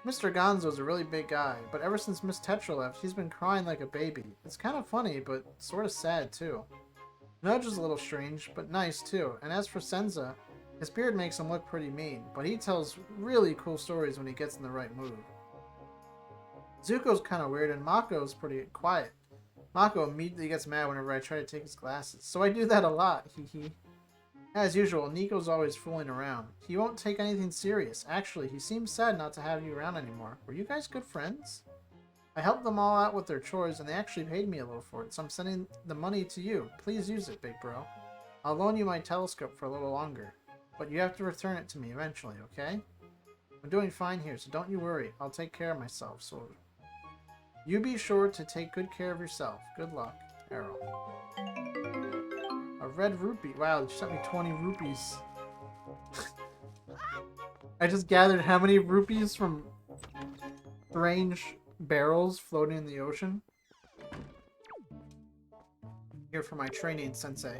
Mr. Gonzo's a really big guy, but ever since Miss Tetra left, he's been crying like a baby. It's kind of funny, but sort of sad too. Nudge is a little strange, but nice too. And as for Senza, his beard makes him look pretty mean, but he tells really cool stories when he gets in the right mood. Zuko's kind of weird, and Mako's pretty quiet. Mako immediately gets mad whenever I try to take his glasses, so I do that a lot, hee. As usual, Nico's always fooling around. He won't take anything serious. Actually, he seems sad not to have you around anymore. Were you guys good friends? I helped them all out with their chores, and they actually paid me a little for it, so I'm sending the money to you. Please use it, big bro. I'll loan you my telescope for a little longer, but you have to return it to me eventually, okay? I'm doing fine here, so don't you worry. I'll take care of myself, so you be sure to take good care of yourself. Good luck, Arrow. A red rupee. Wow, she sent me 20 rupees. I just gathered how many rupees from strange barrels floating in the ocean? Here for my training, sensei.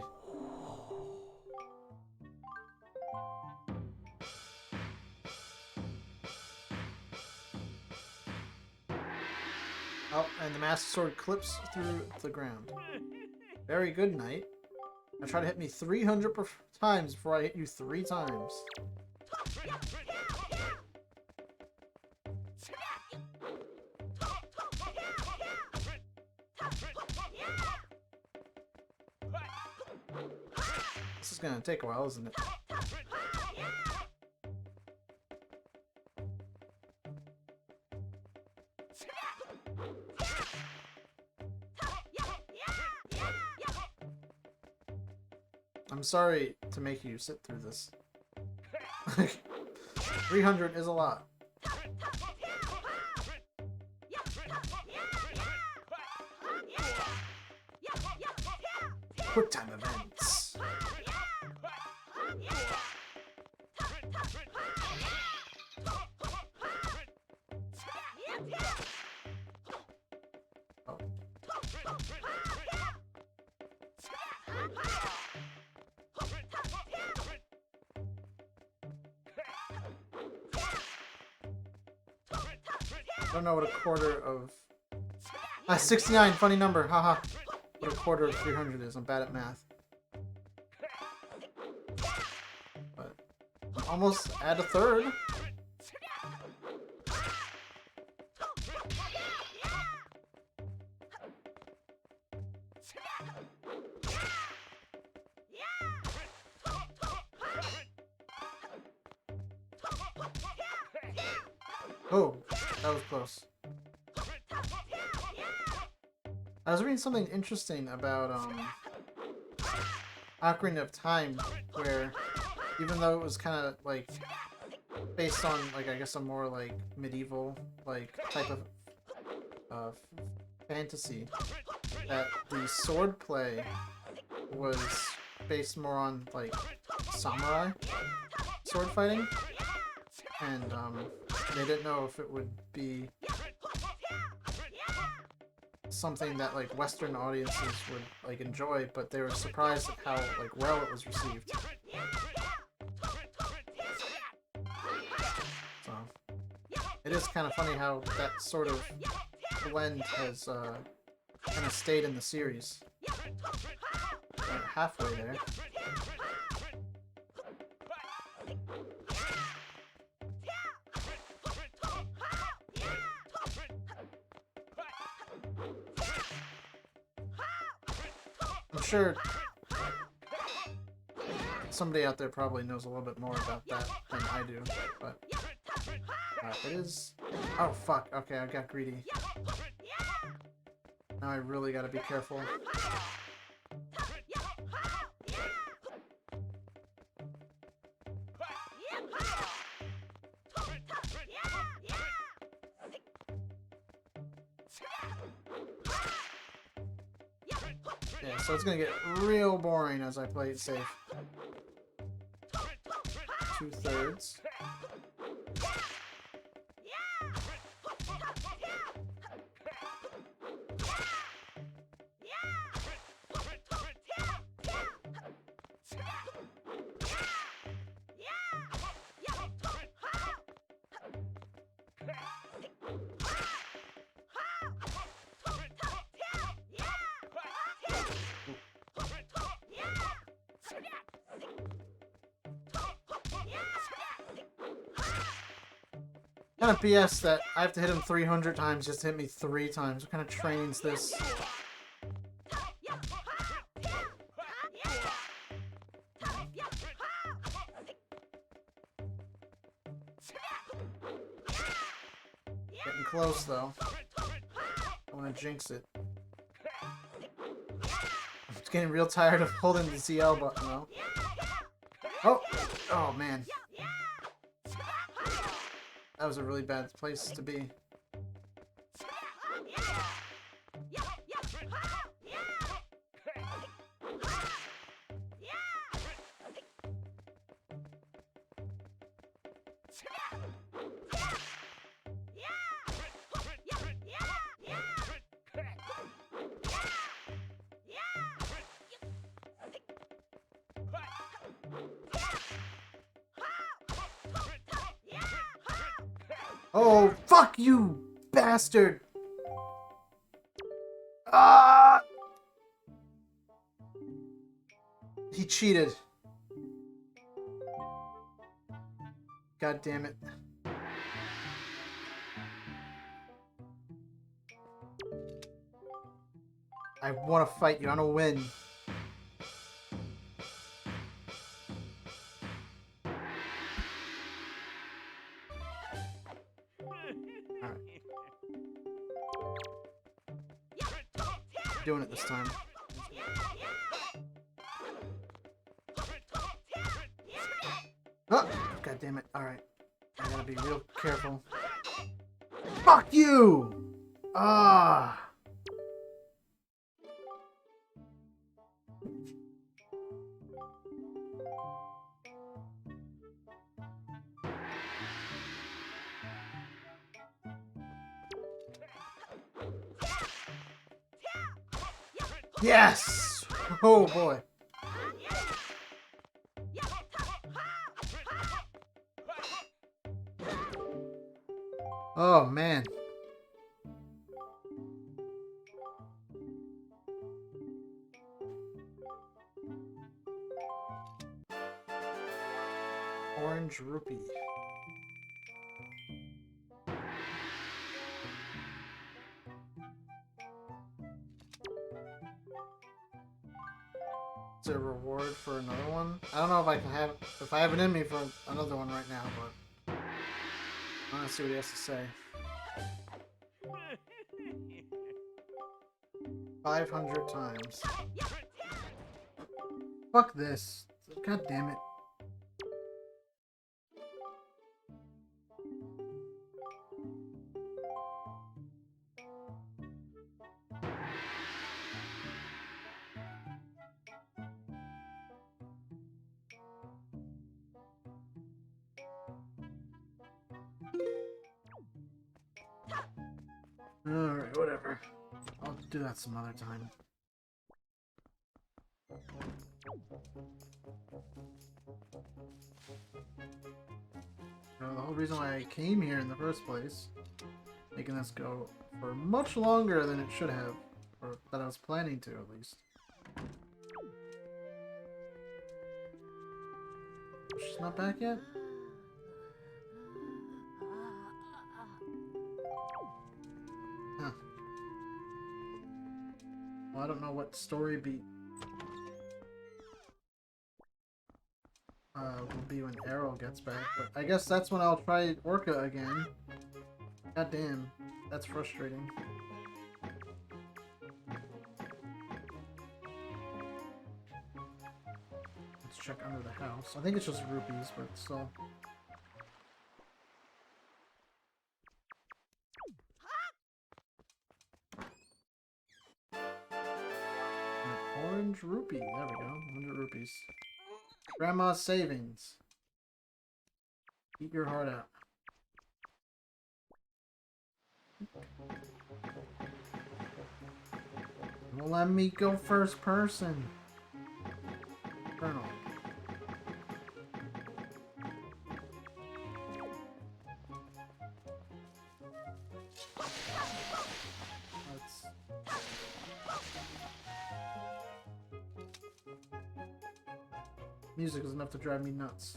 Oh, and the Master Sword clips through the ground. Very good, Knight. Now try to hit me 300 times before I hit you 3 times. This is gonna take a while, isn't it? I'm sorry to make you sit through this. 300 is a lot. Quick time events. Oh. I don't know what a quarter of... 69, funny number, haha. What a quarter of 300 is, I'm bad at math. But I'm almost at a third. Oh, that was close. I was reading something interesting about Ocarina of Time, where even though it was kind of like based on like I guess a more like medieval like type of fantasy, that the sword play was based more on like samurai sword fighting, and they didn't know if it would be something that like Western audiences would like enjoy, but they were surprised at how like well it was received. It is kind of funny how that sort of blend has kind of stayed in the series. We're halfway there. I'm sure somebody out there probably knows a little bit more about that than I do, but it is... Oh, fuck. Okay, I got greedy. Now I really gotta be careful. Yeah, so it's gonna get real boring as I play it safe. 2/3. Kind of BS that I have to hit him 300 times just to hit me 3 times. What kind of training's this? Getting close though. I want to jinx it. I'm just getting real tired of holding the ZL button though. Oh! Oh man. That was a really bad place to be. Oh, fuck you, bastard! Ah! He cheated. God damn it. I want to fight you. I want to win. Doing it this time. Oh, God damn it. Alright. I gotta be real careful. Fuck you! Ah! Yes! Oh boy. Oh man. Orange rupee. Is there a reward for another one? I don't know if I can have, if I have it in me for another one right now, but I want to see what he has to say. 500 times. Fuck this. God damn it. Alright, whatever. I'll do that some other time. the whole reason why I came here in the first place. Making this go for much longer than it should have. Or that I was planning to, at least. She's not back yet? Huh. Well, I don't know what story beat will be when Arrow gets back, but I guess that's when I'll try Orca again. God damn, that's frustrating. Let's check under the house. I think it's just rupees, but still. An orange rupee. There we go. 100 rupees. Grandma's savings. Eat your heart out. Well, let me go first person. Colonel. Let's... Music is enough to drive me nuts.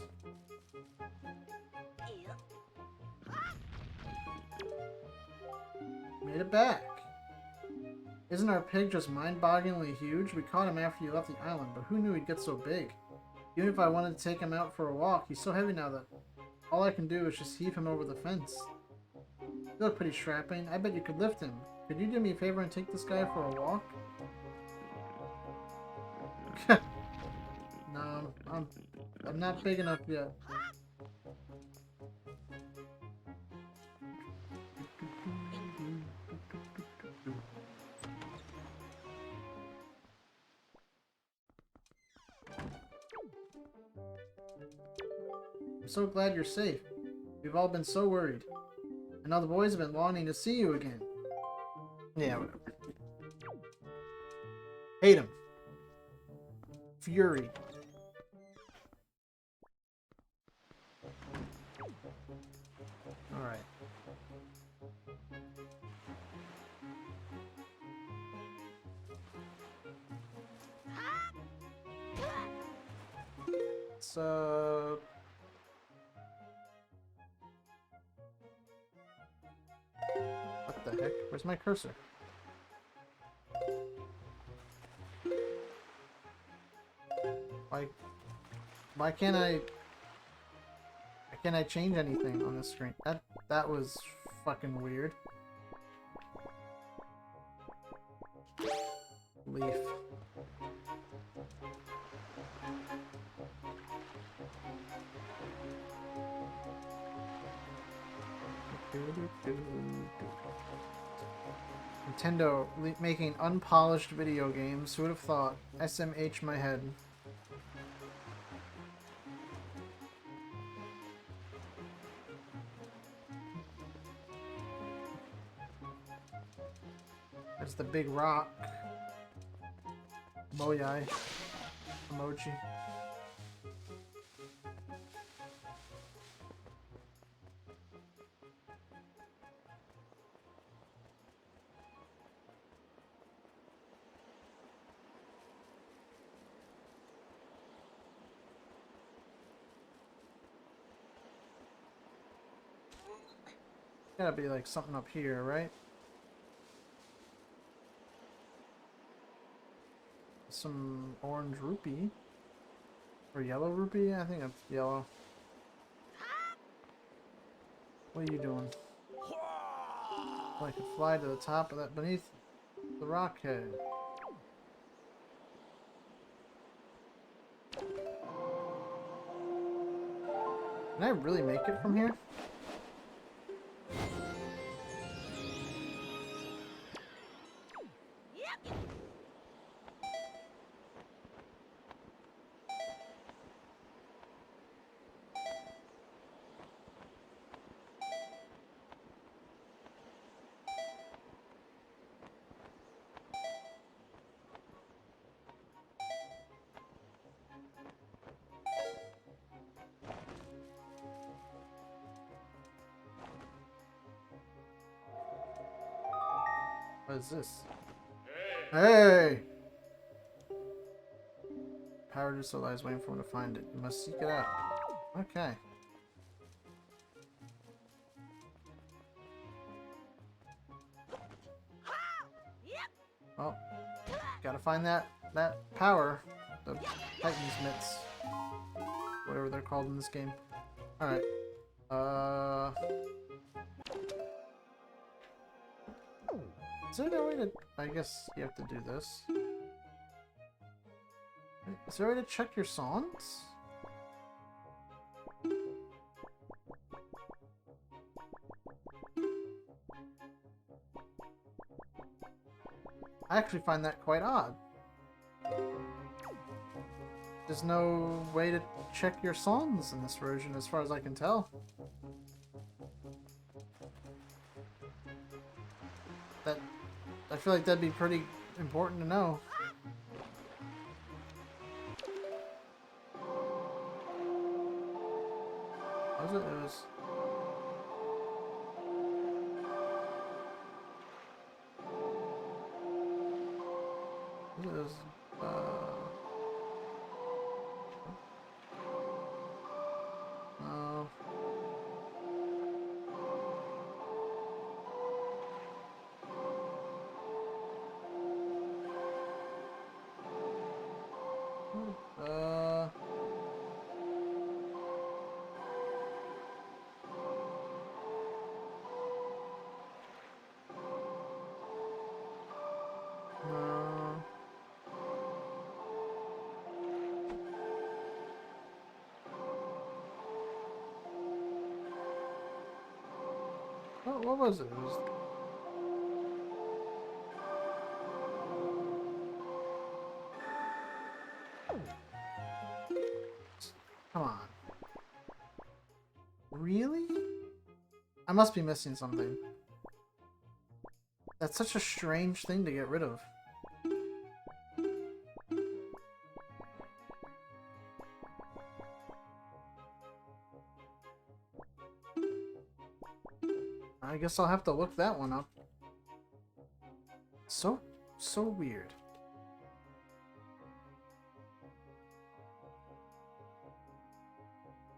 Made it back. Isn't our pig just mind-bogglingly huge? We caught him after you left the island, but who knew he'd get so big? Even if I wanted to take him out for a walk, he's so heavy now that all I can do is just heave him over the fence. You look pretty strapping. I bet you could lift him. Could you do me a favor and take this guy for a walk? No, I'm not big enough yet. I'm so glad you're safe. We've all been so worried. And all the boys have been longing to see you again. Yeah, whatever. Hate him. Fury. Alright. So... What the heck? Where's my cursor? Why can't I change anything on this screen? That was fucking weird. Leaf. Nintendo making unpolished video games. Who would have thought? SMH my head. That's the big rock. Moyai. Emoji. Gotta be like something up here, right? Some orange rupee. Or yellow rupee? I think it's yellow. What are you doing? Well, I could fly to the top of that beneath the rock head. Can I really make it from here? What is this? Hey! Power just lies waiting for him to find it. You must seek it out. Okay. Oh, gotta find that power. The Titan's mitts. Whatever they're called in this game. Alright. Is there no way to... I guess you have to do this. Is there a way to check your songs? I actually find that quite odd. There's no way to check your songs in this version, as far as I can tell. I feel like that'd be pretty important to know. What was it? It was... It was... Oh. No. What was it? It was... Come on. Really? I must be missing something. That's such a strange thing to get rid of. I guess I'll have to look that one up. So weird.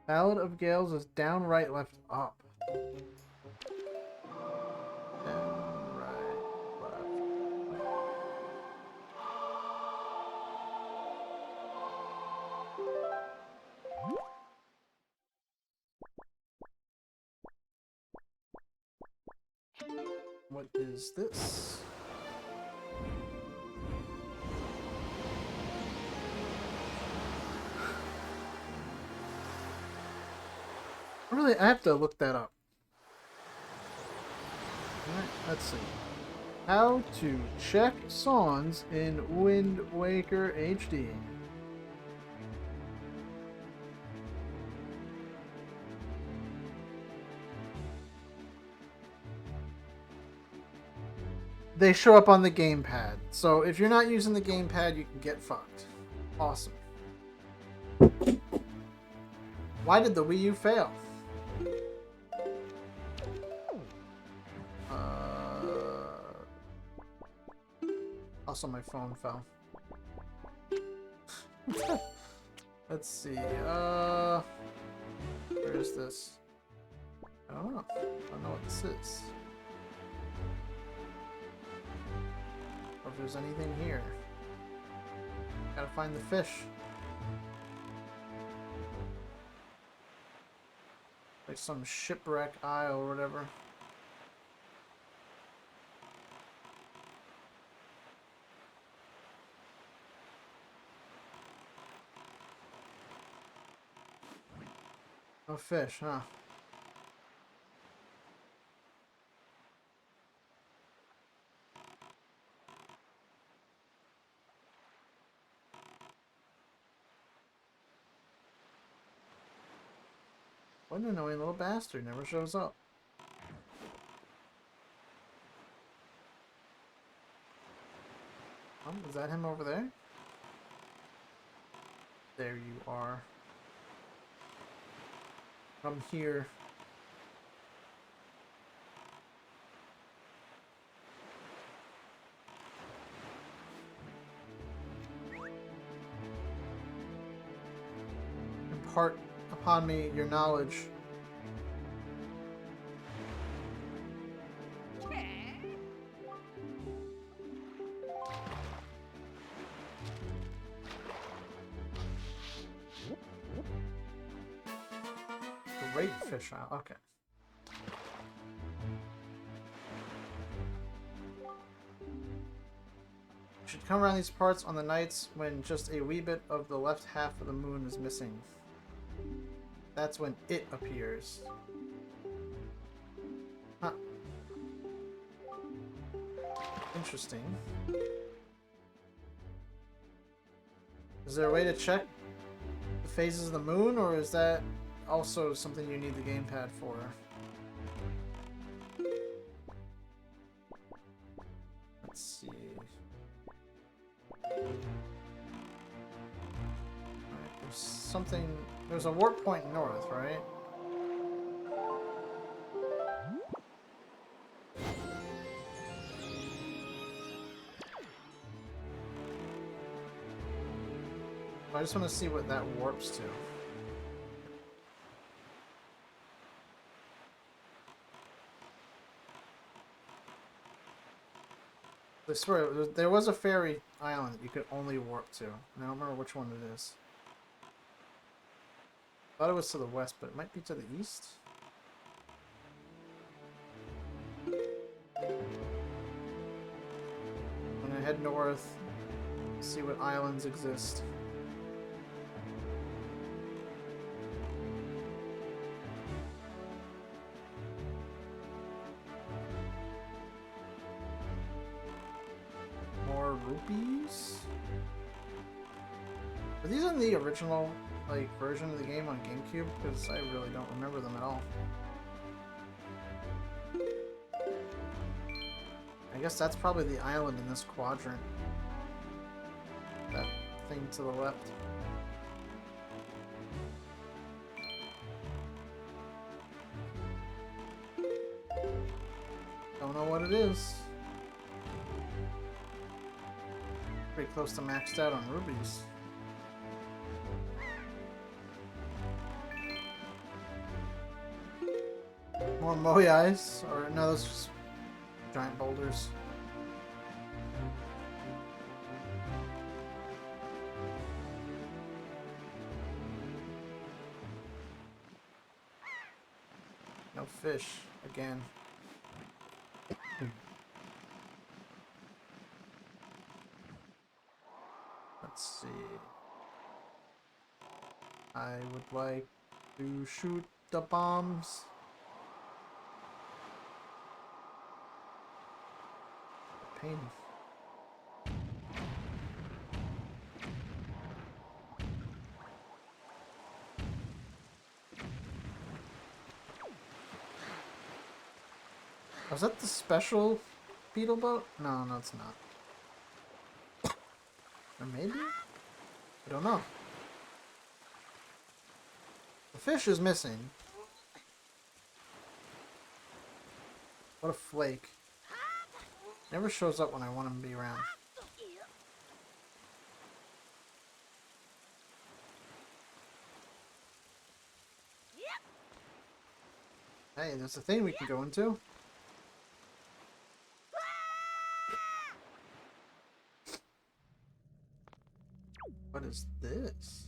Ballad of Gales is down, right, left, up. Down, right, left. What is this? Really, I have to look that up. Alright, let's see. How to check songs in Wind Waker HD. They show up on the gamepad. So if you're not using the gamepad, you can get fucked. Awesome. Why did the Wii U fail? Also, my phone fell. Let's see. Where is this? I don't know. I don't know what this is. Or if there's anything here. Gotta find the fish. Like some shipwreck isle or whatever. No fish, huh? What an annoying little bastard, never shows up. Is that him over there? There you are. Come here. impart upon me your knowledge. Great fish isle. Okay. Should come around these parts on the nights when just a wee bit of the left half of the moon is missing. That's when it appears. Huh. Interesting. Is there a way to check the phases of the moon, or is that also something you need the gamepad for? Let's see. Alright, there's something. There's a warp point north, right? I just want to see what that warps to. I swear, there was a fairy island that you could only warp to. And I don't remember which one it is. I thought it was to the west, but it might be to the east. I'm gonna head north, see what islands exist. More rupees? Are these in the original version of the game on GameCube? Because I really don't remember them at all. I guess that's probably the island in this quadrant. That thing to the left. Don't know what it is. Pretty close to maxed out on rubies. More moyais, or no, those are just giant boulders. No fish again. Let's see. I would like to shoot the bombs. Pain. Was that the special beetle boat? No, no, it's not. Or maybe? I don't know. The fish is missing. What a flake. Never shows up when I want him to be around. Hey, there's a thing we can go into. What is this?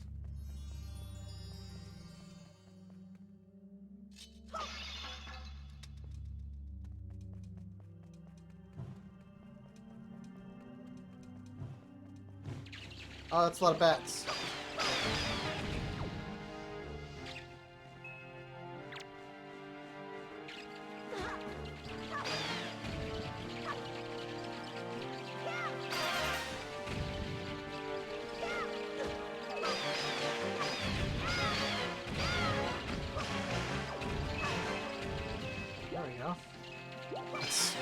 Oh, that's a lot of bats. There we go. That's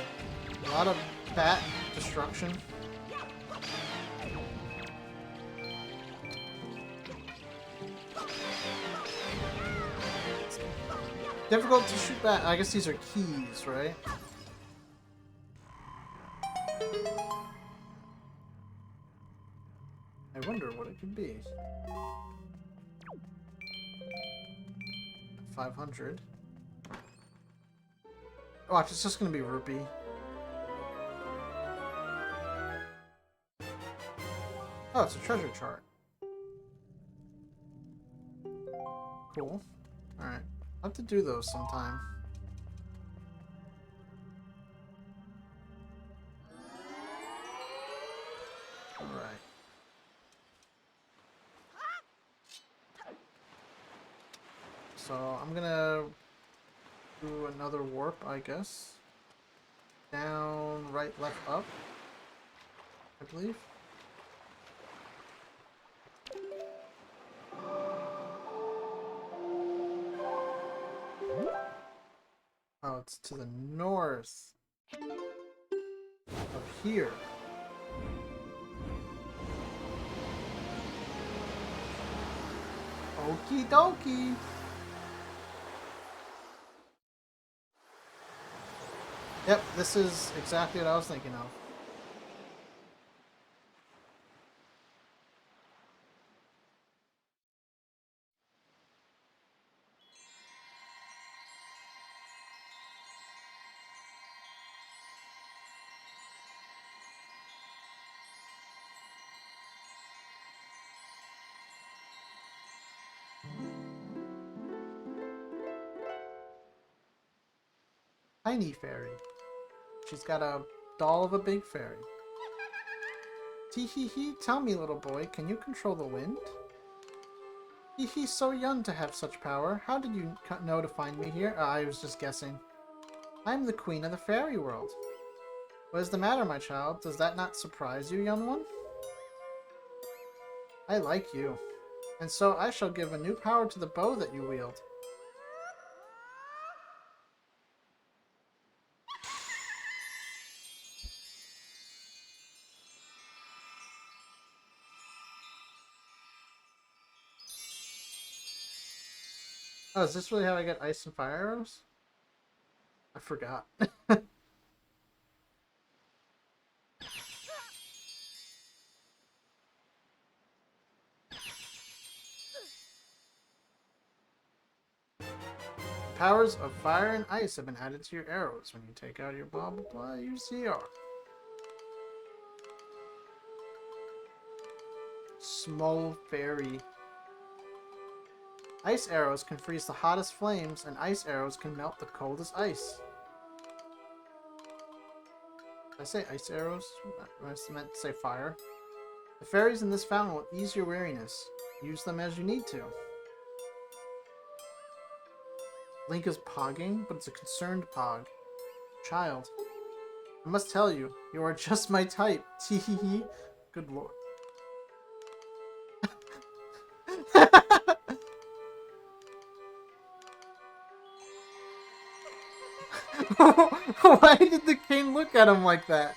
a lot of bat destruction. Difficult to shoot back. I guess these are keys, right? I wonder what it could be. 500. Watch, it's just gonna be rupee. Oh, it's a treasure chart. Cool. Alright. I'll have to do those sometime. Alright. So, I'm gonna do another warp, I guess. Down, right, left, up. I believe. Oh, it's to the north of here. Okie dokie. Yep, this is exactly what I was thinking of. Tiny fairy. She's got a doll of a big fairy. Tee-hee-hee, tell me, little boy, can you control the wind? He's so young to have such power. How did you know to find me here? I was just guessing. I'm the queen of the fairy world. What is the matter, my child? Does that not surprise you, young one? I like you. And so I shall give a new power to the bow that you wield. Oh, is this really how I get ice and fire arrows? I forgot. Powers of fire and ice have been added to your arrows. When you take out your blah blah blah, you CR. Small fairy. Ice arrows can freeze the hottest flames, and ice arrows can melt the coldest ice. Did I say ice arrows? I meant to say fire. The fairies in this fountain will ease your weariness. Use them as you need to. Link is pogging, but it's a concerned pog. Child. I must tell you, you are just my type. Teehee. Good lord. Why did the king look at him like that?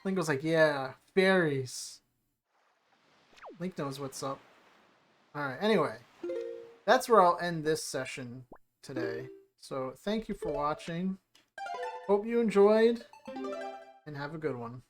Link was like, yeah, fairies. Link knows what's up. Alright, anyway. That's where I'll end this session today. So, thank you for watching. Hope you enjoyed, and have a good one.